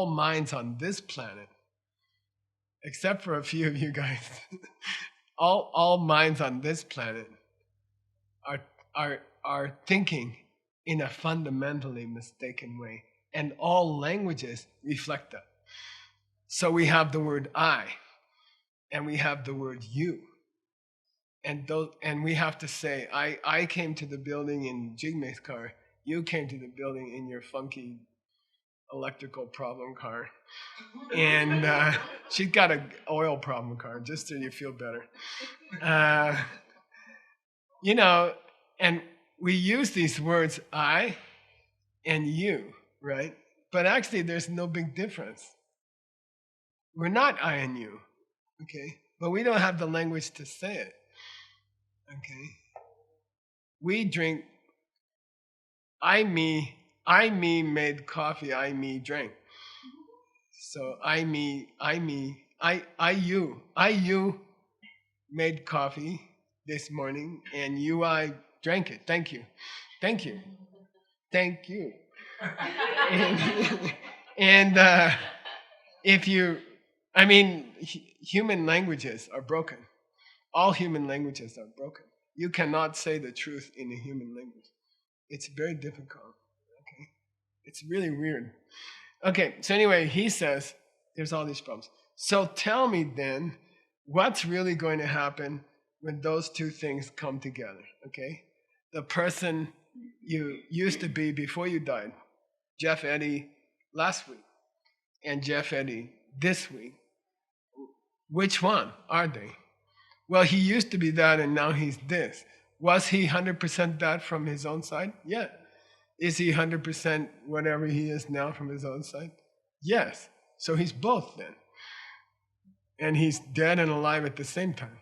minds on this planet, except for a few of you guys, all minds on this planet are thinking in a fundamentally mistaken way. And all languages reflect that. So we have the word I, and we have the word you. And we have to say, I came to the building in Jigme's car, you came to the building in your funky electrical problem car. And she's got an oil problem car, just so you feel better. And we use these words, I and you, right? But actually, there's no big difference. We're not I and you, okay? But we don't have the language to say it, okay? We drink, I, me made coffee, I, me drank. So I, you made coffee this morning, and you, I drank it. Thank you. And human languages are broken. All human languages are broken. You cannot say the truth in a human language. It's very difficult. Okay, it's really weird. Okay, so anyway, he says there's all these problems. So tell me then, what's really going to happen when those two things come together? Okay, the person you used to be before you died, Jeff Eddy last week, and Jeff Eddy this week. Which one are they? Well, he used to be that and now he's this. Was he 100% that from his own side? Yeah. Is he 100% whatever he is now from his own side? Yes. So he's both then. And he's dead and alive at the same time.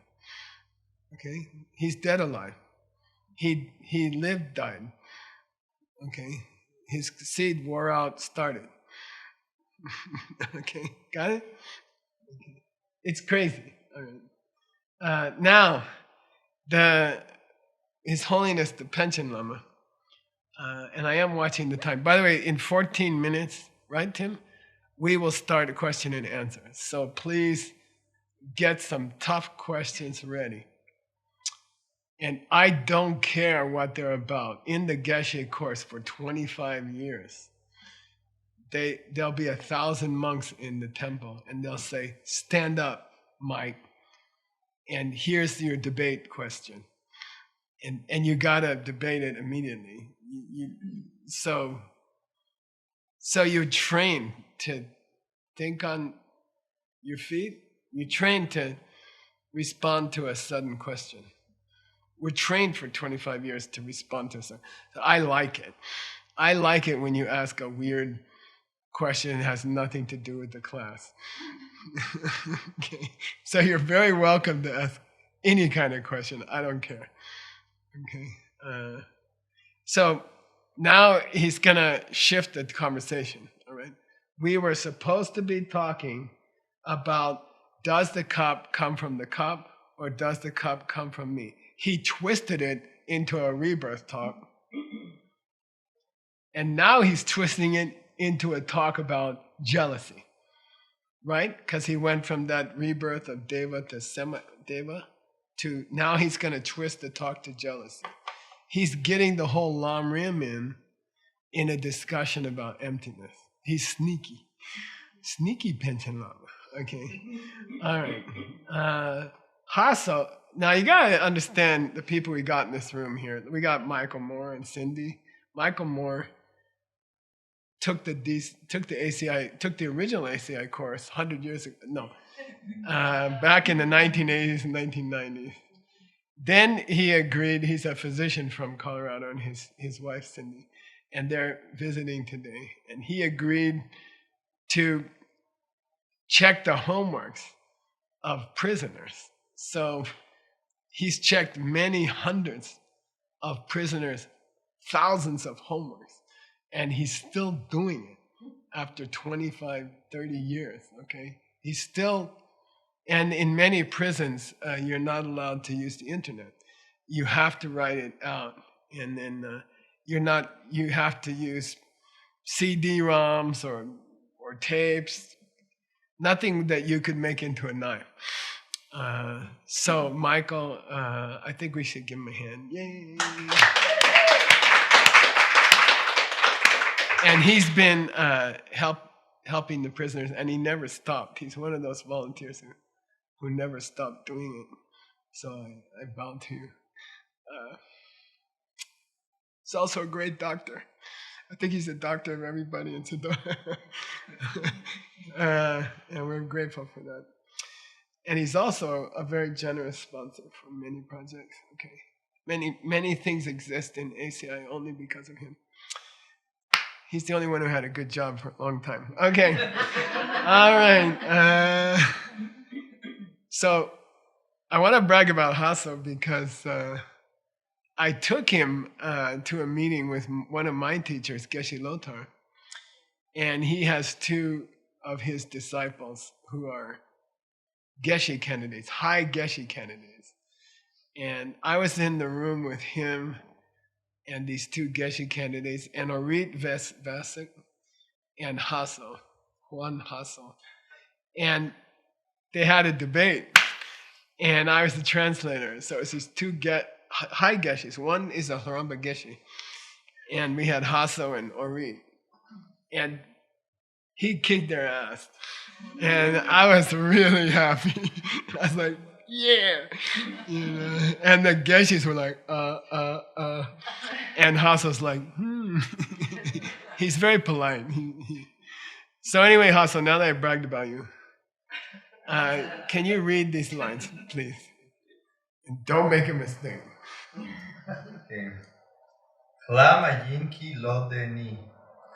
Okay? He's dead alive. He lived, died. Okay? His seed wore out, started. Okay? Got it? Okay. It's crazy. All right. Now, His Holiness the Panchen Lama, and I am watching the time. By the way, in 14 minutes, right, Tim? We will start a question and answer. So please get some tough questions ready. And I don't care what they're about. In the Geshe course for 25 years, there'll be 1,000 monks in the temple, and they'll say, "Stand up, Mike, and here's your debate question." And you gotta debate it immediately. So you're trained to think on your feet. You're trained to respond to a sudden question. We're trained for 25 years to respond to something. So I like it. I like it when you ask a weird question that has nothing to do with the class. Okay. So you're very welcome to ask any kind of question. I don't care. Okay. So now he's gonna shift the conversation. All right. We were supposed to be talking about, does the cup come from the cup or does the cup come from me? He twisted it into a rebirth talk. And now he's twisting it into a talk about jealousy. Right? Because he went from that rebirth of Deva to Sema-Deva to now he's going to twist the talk to jealousy. He's getting the whole Lam Rim in a discussion about emptiness. He's sneaky. Sneaky Panchen Lama. Okay. All right. Hasso. Now you got to understand the people we got in this room here. We got Michael Moore and Cindy. Michael Moore took the original ACI course 100 years ago. No. Back in the 1980s and 1990s. Then he agreed, he's a physician from Colorado, and his wife Cindy, and they're visiting today. And he agreed to check the homeworks of prisoners. So He's checked many hundreds of prisoners, thousands of homeworks, and he's still doing it after 25, 30 years, okay? He's still, and in many prisons, you're not allowed to use the internet. You have to write it out, and then you have to use CD-ROMs or tapes, nothing that you could make into a knife. So Michael, I think we should give him a hand. Yay! And he's been helping the prisoners, and he never stopped. He's one of those volunteers who never stopped doing it. So I bow to you. He's also a great doctor. I think he's a doctor of everybody in Sedona. And we're grateful for that. And he's also a very generous sponsor for many projects. Okay, many things exist in ACI only because of him. He's the only one who had a good job for a long time. Okay, all right. So I want to brag about Hasso because I took him to a meeting with one of my teachers, Geshe Lothar, and he has two of his disciples who are Geshe candidates, high Geshe candidates. And I was in the room with him and these two Geshe candidates, and Orit Vasek and Hasso, Juan Hasso. And they had a debate, and I was the translator. So it's these two high Geshes. One is a Haramba Geshe, and we had Hasso and Orit. And he kicked their ass. And I was really happy. I was like, yeah. You know? And the Geshes were like, And Hasso's like, He's very polite. So anyway, Hasso, now that I bragged about you, can you read these lines, please? And don't make a mistake. Okay. Klama yinki lodeni.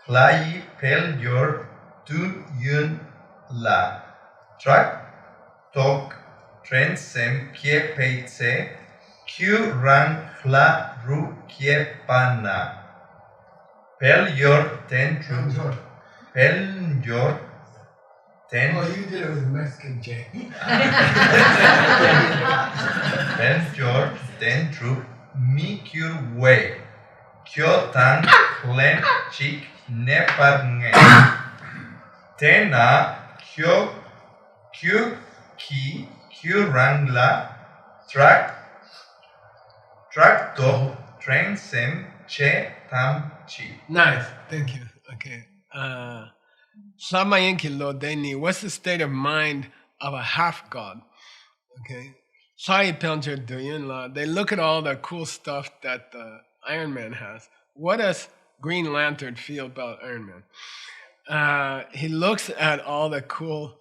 Klayi pel yor tun yun la. Trak tok tren sem kie peitse. Q ran fla ru kie pana. Pel yor ten tru. Pel yor ten. Oh, you did it with a Mexican J. Pel yor ten tru. Mi cure way. Kyo tan klen chik neparnge. Tena kyo ki rangla track to train sem che tam chi. Nice, thank you. Okay. Samayenki lo deni. What's the state of mind of a half god? Okay. Sai Pelcher Duyun La. They look at all the cool stuff that Iron Man has. What does Green Lantern feel about Iron Man? He looks at all the cool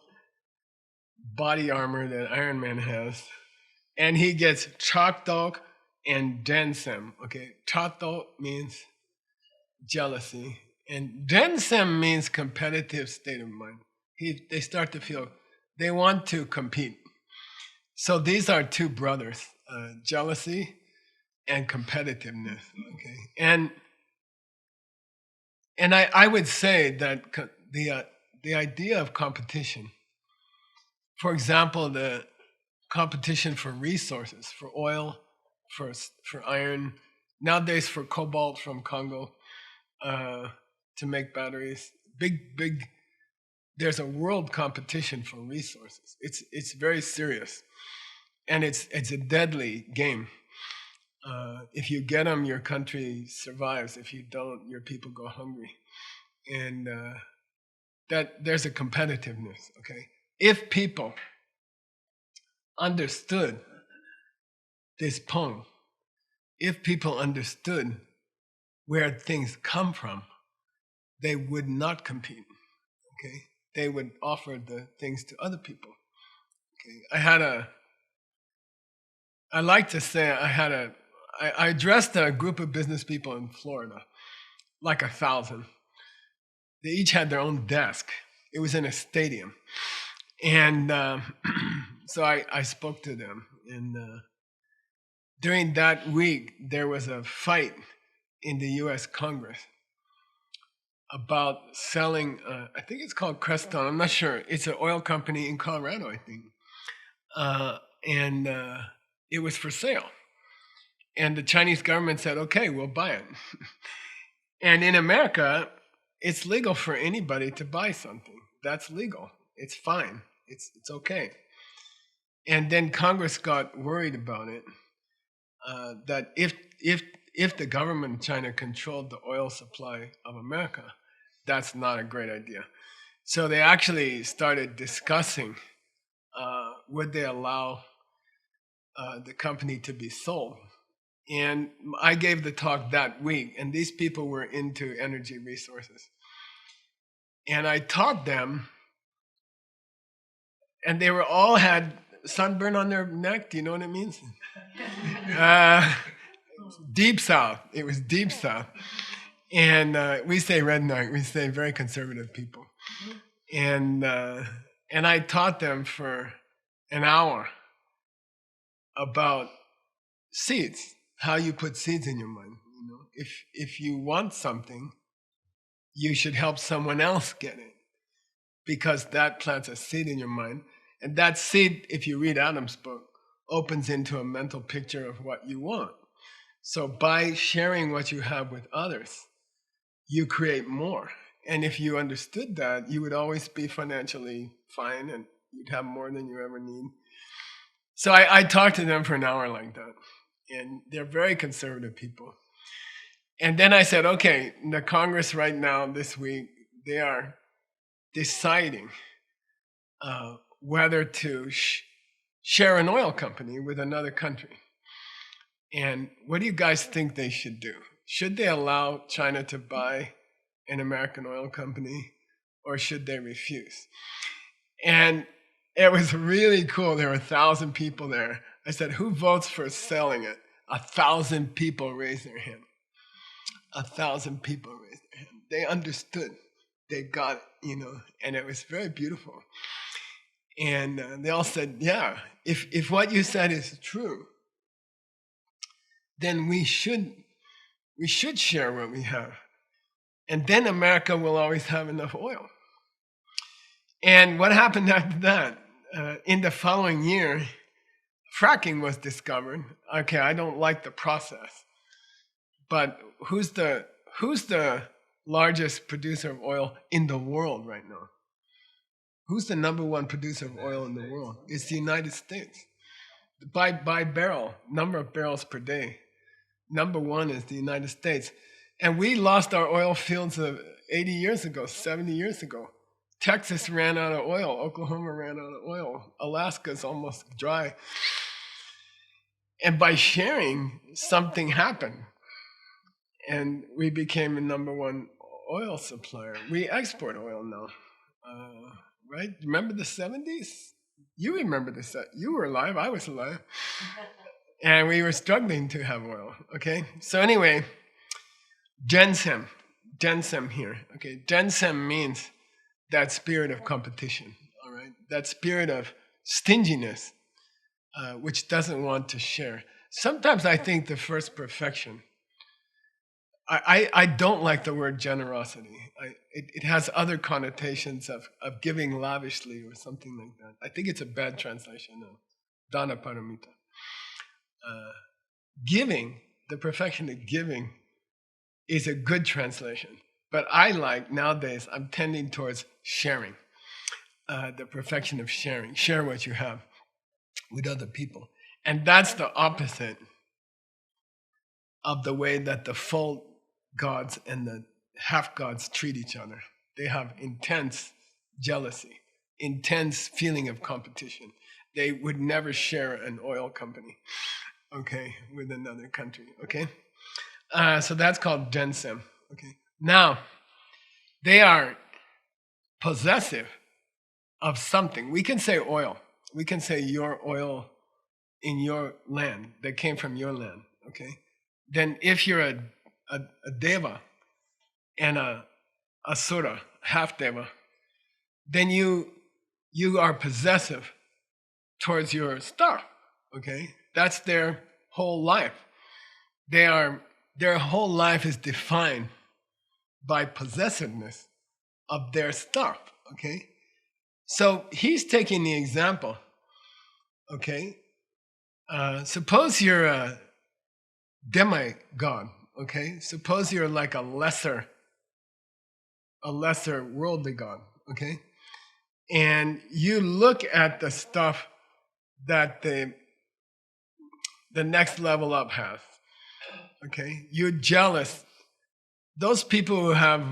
body armor that Iron Man has, and he gets Chakdok and Densem. Okay, Chakdok means jealousy, and Densem means competitive state of mind. They start to feel they want to compete. So these are two brothers, jealousy and competitiveness. Okay, and I would say that the idea of competition, for example, the competition for resources, for oil, for iron, nowadays for cobalt from Congo, to make batteries, big. There's a world competition for resources. It's very serious, and it's a deadly game. If you get them, your country survives. If you don't, your people go hungry. And that there's a competitiveness, okay? If people understood this Pong, if people understood where things come from, they would not compete, okay? They would offer the things to other people, okay? I addressed a group of business people in Florida, like 1,000. They each had their own desk. It was in a stadium. And so I spoke to them. And during that week, there was a fight in the U.S. Congress about selling, I think it's called Creston, I'm not sure. It's an oil company in Colorado, I think. And it was for sale. And the Chinese government said, okay, we'll buy it. And in America, it's legal for anybody to buy something. That's legal. It's fine. It's okay. And then Congress got worried about it, that if the government of China controlled the oil supply of America, that's not a great idea. So they actually started discussing, would they allow the company to be sold? And I gave the talk that week, and these people were into energy resources. And I taught them, and they were all had sunburn on their neck. Do you know what it means? Deep South. It was Deep South. And we say redneck. We say very conservative people. And I taught them for an hour about seeds, how you put seeds in your mind. You know, if you want something, you should help someone else get it, because that plants a seed in your mind. And that seed, if you read Adam's book, opens into a mental picture of what you want. So by sharing what you have with others, you create more. And if you understood that, you would always be financially fine and you'd have more than you ever need. So I talked to them for an hour like that. And they're very conservative people. And then I said, okay, the Congress right now, this week, they are deciding whether to share an oil company with another country. And what do you guys think they should do? Should they allow China to buy an American oil company, or should they refuse? And it was really cool. There were 1,000 people there. I said, who votes for selling it? 1,000 people raised their hand. 1,000 people raised their hand. They understood. They got it, you know, and it was very beautiful. And they all said, yeah, if what you said is true, then we should share what we have. And then America will always have enough oil. And what happened after that? In the following year, fracking was discovered. Okay, I don't like the process, but who's the largest producer of oil in the world right now? Who's the number one producer of oil in the world? It's the United States. By barrel, number of barrels per day, number one is the United States. And we lost our oil fields 80 years ago, 70 years ago. Texas ran out of oil. Oklahoma ran out of oil. Alaska's almost dry. And by sharing, something happened. And we became the number one oil supplier. We export oil now. Right? Remember the 70s? You remember the 70s. You were alive. I was alive. And we were struggling to have oil. Okay? So anyway, Gensem here. Okay? Gensem means that spirit of competition. All right? That spirit of stinginess, which doesn't want to share. Sometimes I think the first perfection, I don't like the word generosity. It has other connotations of giving lavishly or something like that. I think it's a bad translation of Dana Paramita. Giving, the perfection of giving, is a good translation. But I like, nowadays, I'm tending towards sharing. The perfection of sharing. Share what you have with other people. And that's the opposite of the way that the full gods and the half gods treat each other. They have intense jealousy, intense feeling of competition. They would never share an oil company, okay, with another country, okay? So that's called Gensem, okay? Now, they are possessive of something. We can say oil. We can say your oil in your land, that came from your land, okay? Then if you're a deva and a asura, half deva, then you are possessive towards your star, okay? That's their whole life. Their whole life is defined by possessiveness of their stuff. Okay, so he's taking the example. Okay, suppose you're a demigod. Okay, suppose you're like a lesser worldly god. Okay, and you look at the stuff that the next level up has. Okay, you're jealous. Those people who have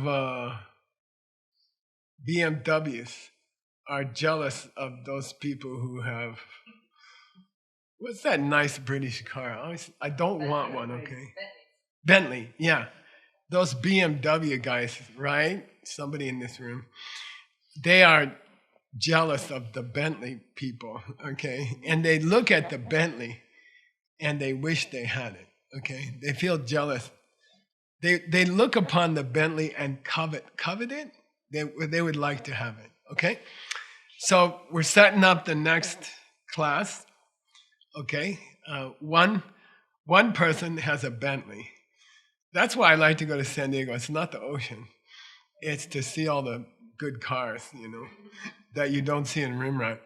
BMWs are jealous of those people who have, what's that nice British car? I don't want one. Okay, Bentley. Yeah, those BMW guys, right? Somebody in this room, they are jealous of the Bentley people. Okay, and they look at the Bentley and they wish they had it. Okay, they feel jealous. They look upon the Bentley and covet it. They would like to have it. Okay, so we're setting up the next class. Okay, one person has a Bentley. That's why I like to go to San Diego. It's not the ocean; it's to see all the good cars, that you don't see in Rimrock.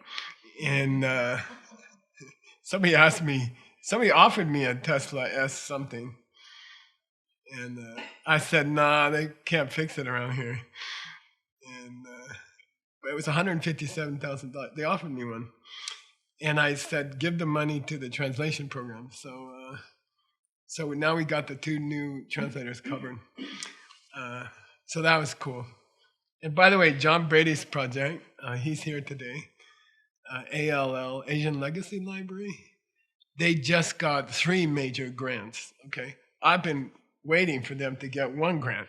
And somebody offered me a Tesla S something. And I said, nah, they can't fix it around here. And but it was $157,000. They offered me one. And I said, give the money to the translation program. So now we got the 2 new translators covered. So that was cool. And by the way, John Brady's project, he's here today. ALL, Asian Legacy Library. They just got 3 major grants. Okay, I've been waiting for them to get 1 grant,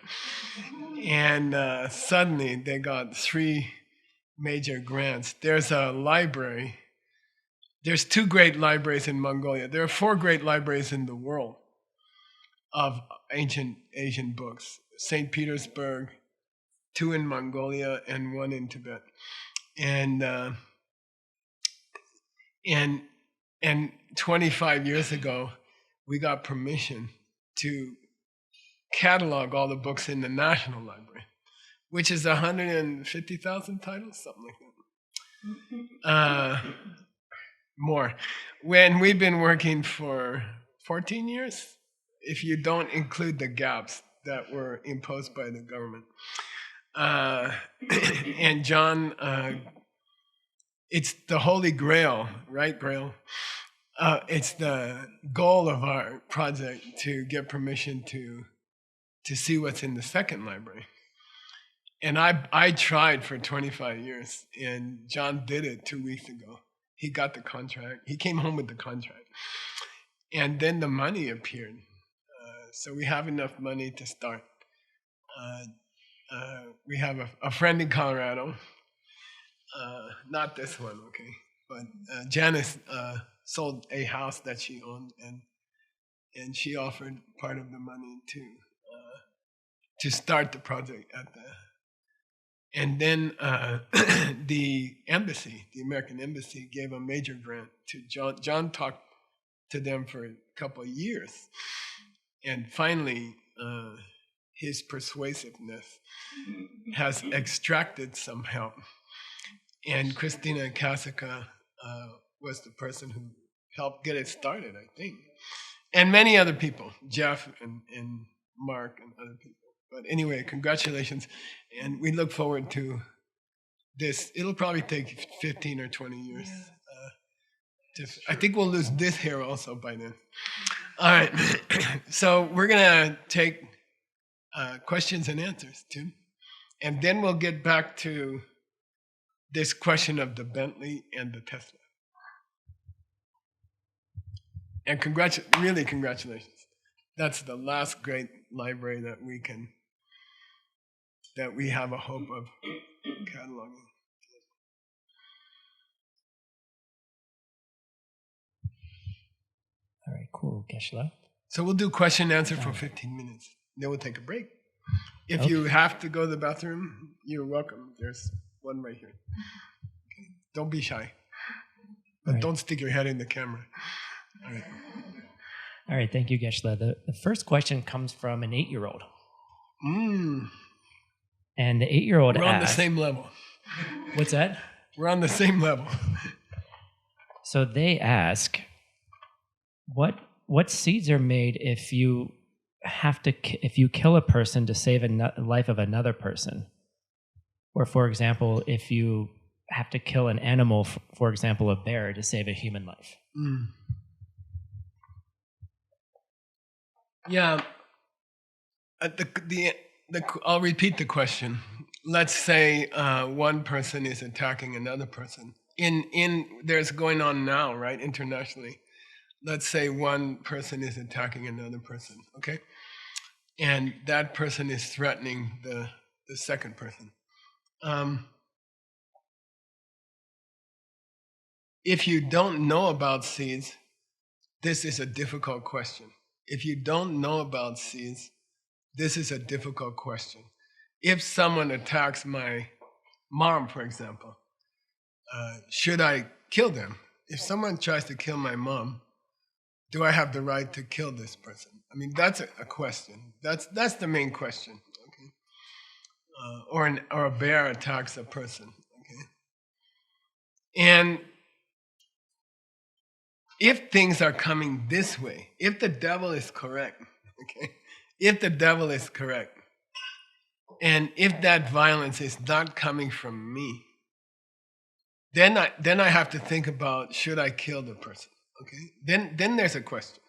and suddenly they got 3 major grants. There's a library. There's 2 great libraries in Mongolia. There are 4 great libraries in the world of ancient Asian books. St. Petersburg, 2 in Mongolia, and 1 in Tibet. And 25 years ago, we got permission to catalog all the books in the National Library, which is 150,000 titles, something like that. More. When we've been working for 14 years, if you don't include the gaps that were imposed by the government. And John, it's the Holy Grail, right, Grail? It's the goal of our project to get permission to see what's in the second library. And I tried for 25 years, and John did it 2 weeks ago. He got the contract. He came home with the contract. And then the money appeared. So we have enough money to start. We have a friend in Colorado. Not this one, okay? But Janice sold a house that she owned, and she offered part of the money to start the project at the. And then the embassy, the American embassy, gave a major grant to John. John talked to them for a couple of years, and finally, his persuasiveness has extracted some help. And Christina Kasica was the person who helped get it started, I think. And many other people, Jeff and Mark and other people. But anyway, congratulations. And we look forward to this. It'll probably take 15 or 20 years. I think we'll lose this hair also by then. All right. So we're going to take questions and answers, too. And then we'll get back to this question of the Bentley and the Tesla. And really congratulations. That's the last great library that we have a hope of cataloging. All right, cool, Geshe-la. So we'll do question and answer for 15 minutes. Then we'll take a break. If you have to go to the bathroom, you're welcome. There's one right here. Okay. Don't be shy. But don't stick your head in the camera. All right. All right, thank you, Geshe-la. The first question comes from an 8-year-old. Mm. And the 8-year-old We're on the asked, same level. what's that? We're on the same level. So they ask, what seeds are made if you if you kill a person to save the life of another person? Or, for example, if you have to kill an animal, for example, a bear, to save a human life. Mm. Yeah. I'll repeat the question. Let's say one person is attacking another person. There's going on now, right, internationally. Let's say one person is attacking another person, okay? And that person is threatening the second person. If you don't know about seeds, this is a difficult question. If you don't know about seeds, this is a difficult question. If someone attacks my mom, for example, should I kill them? If someone tries to kill my mom, do I have the right to kill this person? I mean, that's a question. That's the main question. Okay. Or a bear attacks a person. Okay. And if things are coming this way, if the devil is correct, okay, if the devil is correct, and if that violence is not coming from me, then I have to think about, should I kill the person? Okay, then there's a question.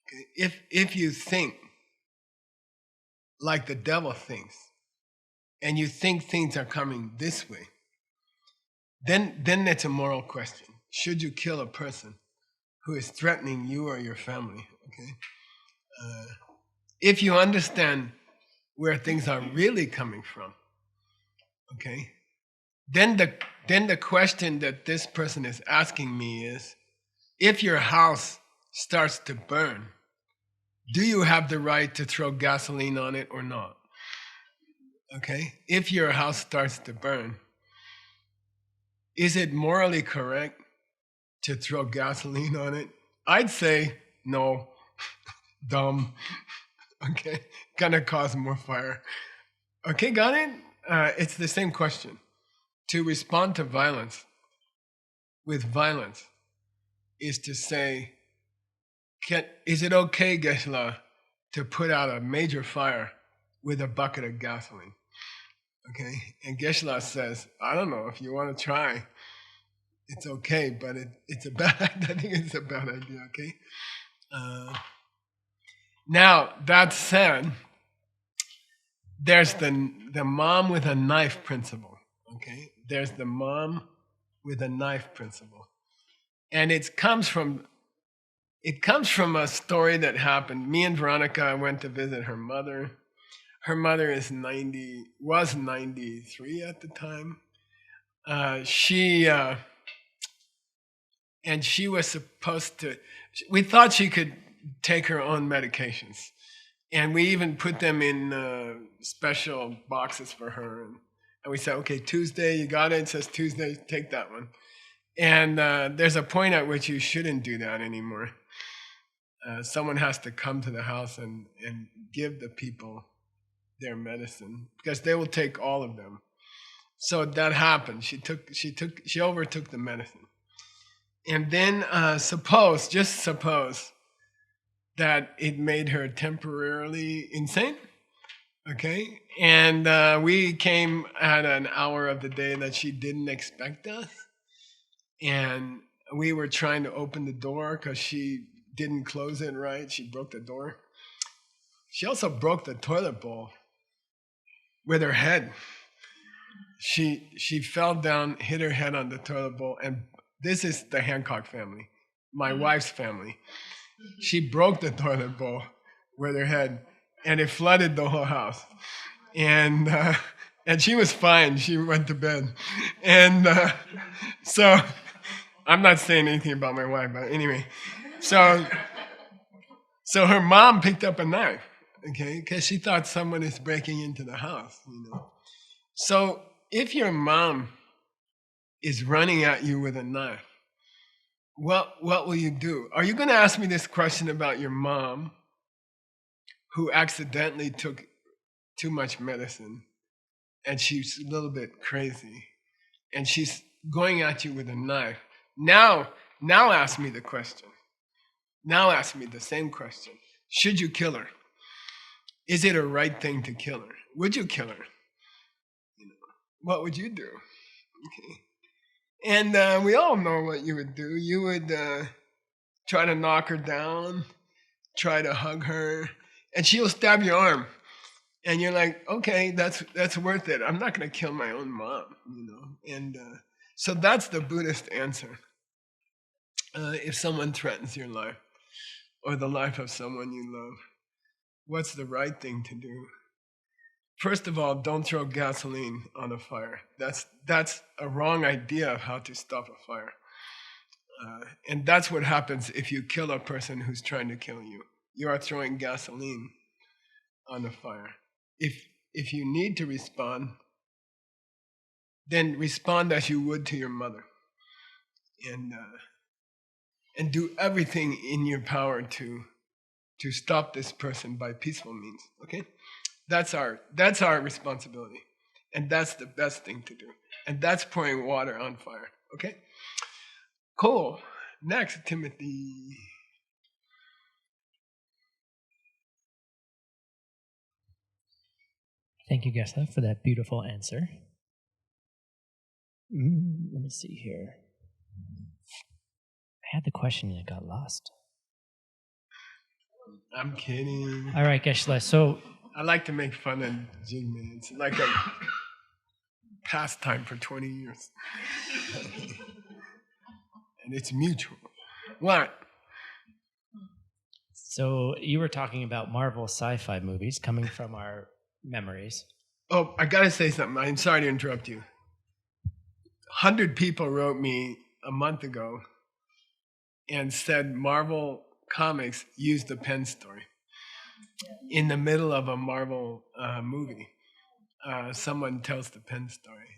Okay? If you think like the devil thinks, and you think things are coming this way, then it's a moral question. Should you kill a person who is threatening you or your family? Okay. If you understand where things are really coming from, okay, then the question that this person is asking me is, if your house starts to burn, do you have the right to throw gasoline on it or not? Okay, if your house starts to burn, is it morally correct to throw gasoline on it? I'd say no. Dumb. Okay, gonna cause more fire. Okay, got it? It's the same question. To respond to violence with violence is to say, is it okay, Geshe-la, to put out a major fire with a bucket of gasoline? Okay, and Geshe-la says, I don't know, if you want to try, it's okay, but it's a bad. I think it's a bad idea. Okay. Now that said, there's the mom with a knife principle. Okay, there's the mom with a knife principle, and it comes from a story that happened. Me and Veronica went to visit her mother. Her mother was 93 at the time. She was supposed to. We thought she could take her own medications, and we even put them in special boxes for her. And we said, okay, Tuesday, you got it. It says Tuesday, take that one. And there's a point at which you shouldn't do that anymore. Someone has to come to the house and give the people their medicine, because they will take all of them. So that happened. She overtook the medicine. And then just suppose that it made her temporarily insane. Okay, and we came at an hour of the day that she didn't expect us, and we were trying to open the door because she didn't close it right. She broke the door. She also broke the toilet bowl with her head. She fell down, hit her head on the toilet bowl, and this is the Hancock family, my wife's family. She broke the toilet bowl with her head, and it flooded the whole house. And she was fine. She went to bed. And so I'm not saying anything about my wife, but anyway. So her mom picked up a knife, okay, because she thought someone is breaking into the house, So if your mom is running at you with a knife, what will you do? Are you going to ask me this question about your mom who accidentally took too much medicine and she's a little bit crazy and she's going at you with a knife? Now ask me the question. Now ask me the same question. Should you kill her? Is it a right thing to kill her? Would you kill her? What would you do? Okay. And we all know what you would do. You would try to knock her down, try to hug her, and she'll stab your arm. And you're like, okay, that's worth it. I'm not going to kill my own mom, And so that's the Buddhist answer. If someone threatens your life or the life of someone you love, what's the right thing to do? First of all, don't throw gasoline on a fire. That's a wrong idea of how to stop a fire. And that's what happens if you kill a person who's trying to kill you. You are throwing gasoline on a fire. If you need to respond, then respond as you would to your mother. And do everything in your power to stop this person by peaceful means, okay? That's our responsibility. And that's the best thing to do. And that's pouring water on fire, okay? Cool. Next, Timothy. Thank you, Geshe, for that beautiful answer. Let me see here. I had the question and it got lost. I'm kidding. All right, Geshe. So I like to make fun of Jigme. It's like a pastime for 20 years. And it's mutual. What? So you were talking about Marvel sci-fi movies coming from our memories. Oh, I gotta say something. I'm sorry to interrupt you. 100 people wrote me a month ago and said Marvel Comics used the Penn story in the middle of a Marvel movie. Someone tells the Penn story.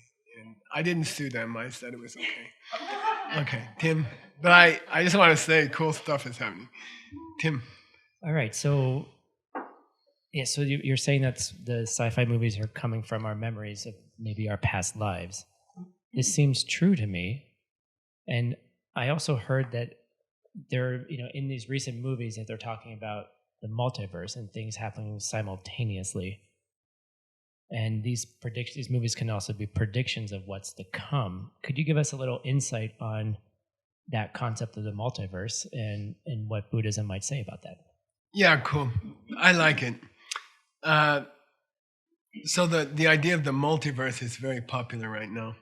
And I didn't sue them. I said it was okay. Okay, Tim. But I just want to say cool stuff is happening. Tim. All right. So, yeah, so you're saying that the sci-fi movies are coming from our memories of maybe our past lives. This seems true to me. And I also heard that there, in these recent movies that they're talking about the multiverse and things happening simultaneously. And these movies can also be predictions of what's to come. Could you give us a little insight on that concept of the multiverse and what Buddhism might say about that? Yeah, cool. I like it. So the idea of the multiverse is very popular right now.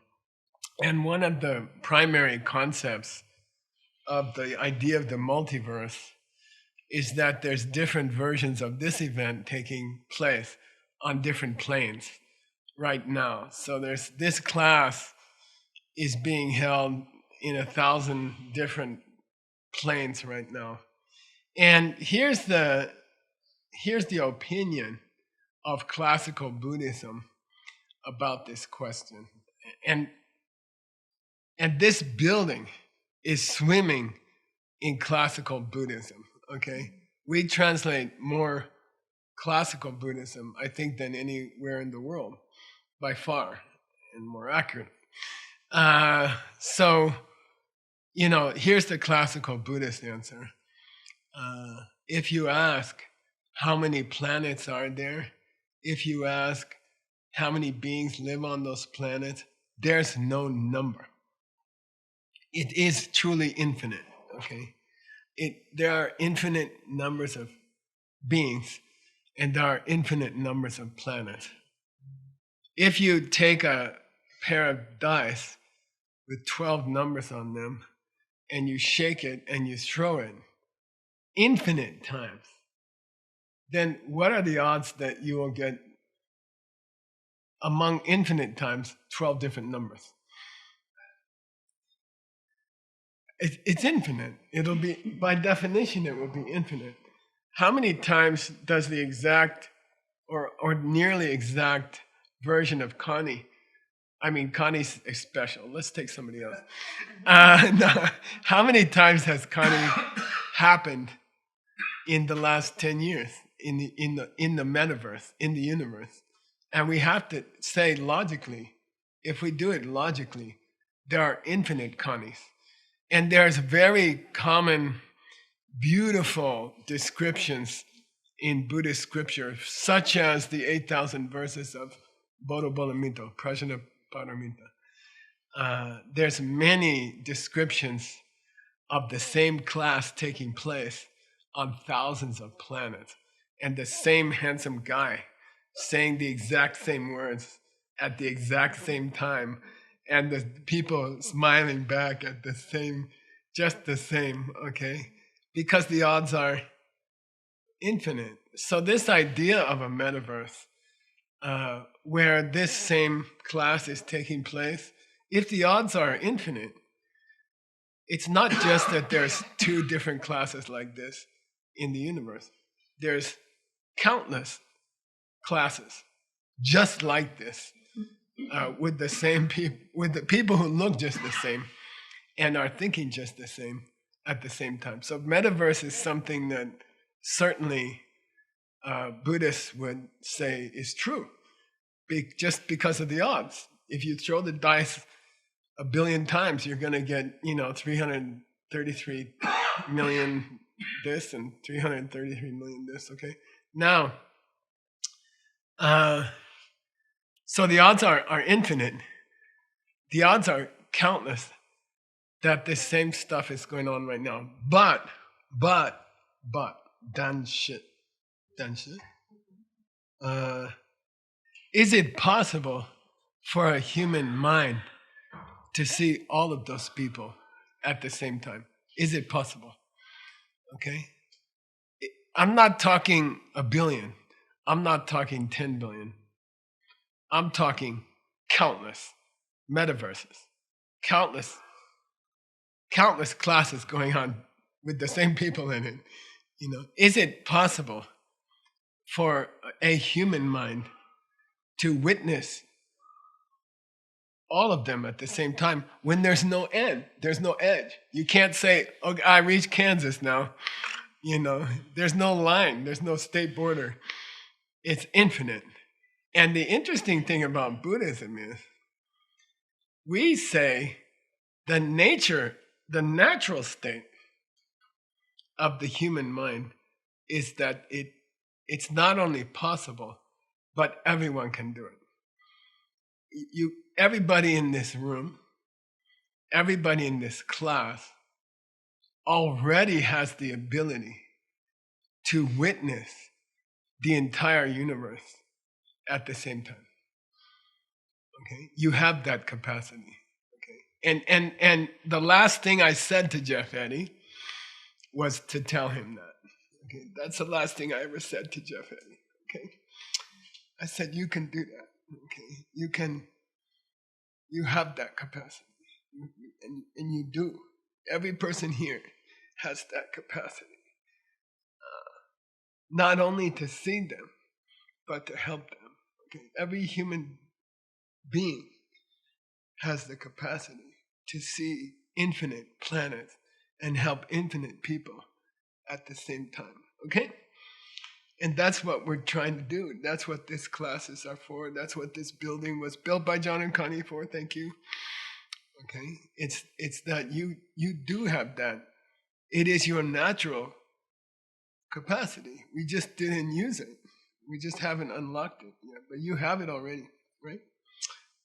And one of the primary concepts of the idea of the multiverse is that there's different versions of this event taking place on different planes right now. So there's this class is being held in 1,000 different planes right now. And here's the opinion of classical Buddhism about this question. And this building is swimming in classical Buddhism, okay? We translate more classical Buddhism, I think, than anywhere in the world, by far, and more accurate. So, here's the classical Buddhist answer. If you ask how many planets are there, if you ask how many beings live on those planets, there's no number. It is truly infinite, okay? There are infinite numbers of beings, and there are infinite numbers of planets. If you take a pair of dice with 12 numbers on them, and you shake it and you throw it infinite times, then what are the odds that you will get among infinite times 12 different numbers? It's infinite. It'll be, by definition, it will be infinite. How many times does the exact or nearly exact version of Connie I mean, Connie's is special. Let's take somebody else. No. How many times has Connie happened in the last 10 years in the metaverse, in the universe? And we have to say logically, if we do it logically, there are infinite Connies. And there's very common, beautiful descriptions in Buddhist scripture, such as the 8,000 verses of Bodho Bolamito, Prajna Paramita. There's many descriptions of the same class taking place on thousands of planets, and the same handsome guy saying the exact same words at the exact same time, and the people smiling back at the same, just the same, okay? Because the odds are infinite. So this idea of a metaverse, where this same class is taking place, if the odds are infinite, it's not just that there's two different classes like this in the universe. There's countless classes just like this, with the same people, with the people who look just the same and are thinking just the same at the same time. So metaverse is something that certainly Buddhists would say is true, just because of the odds. If you throw the dice 1 billion times, you're going to get 333 million this and 333 million this. Okay, now, so the odds are infinite. The odds are countless that this same stuff is going on right now. But, done shit. Is it possible for a human mind to see all of those people at the same time? Is it possible? Okay? I'm not talking 1 billion. I'm not talking 10 billion. I'm talking countless metaverses, countless classes going on with the same people in it. Is it possible for a human mind to witness all of them at the same time when there's no end, there's no edge? You can't say, "Okay, I reached Kansas now." There's no line, there's no state border. It's infinite. And the interesting thing about Buddhism is, we say the natural state of the human mind is that it's not only possible, but everyone can do it. Everybody in this room, everybody in this class already has the ability to witness the entire universe at the same time. Okay? You have that capacity. Okay? And the last thing I said to Jeff Eddy was to tell him that. Okay? That's the last thing I ever said to Jeff Eddy. Okay? I said, you can do that. Okay? You have that capacity. And you do. Every person here has that capacity. Not only to see them, but to help them. Okay? Every human being has the capacity to see infinite planets and help infinite people at the same time. Okay? And that's what we're trying to do. That's what these classes are for. That's what this building was built by John and Connie for. Thank you. Okay? It's that you do have that. It is your natural capacity. We just didn't use it. We just haven't unlocked it yet. But you have it already, right?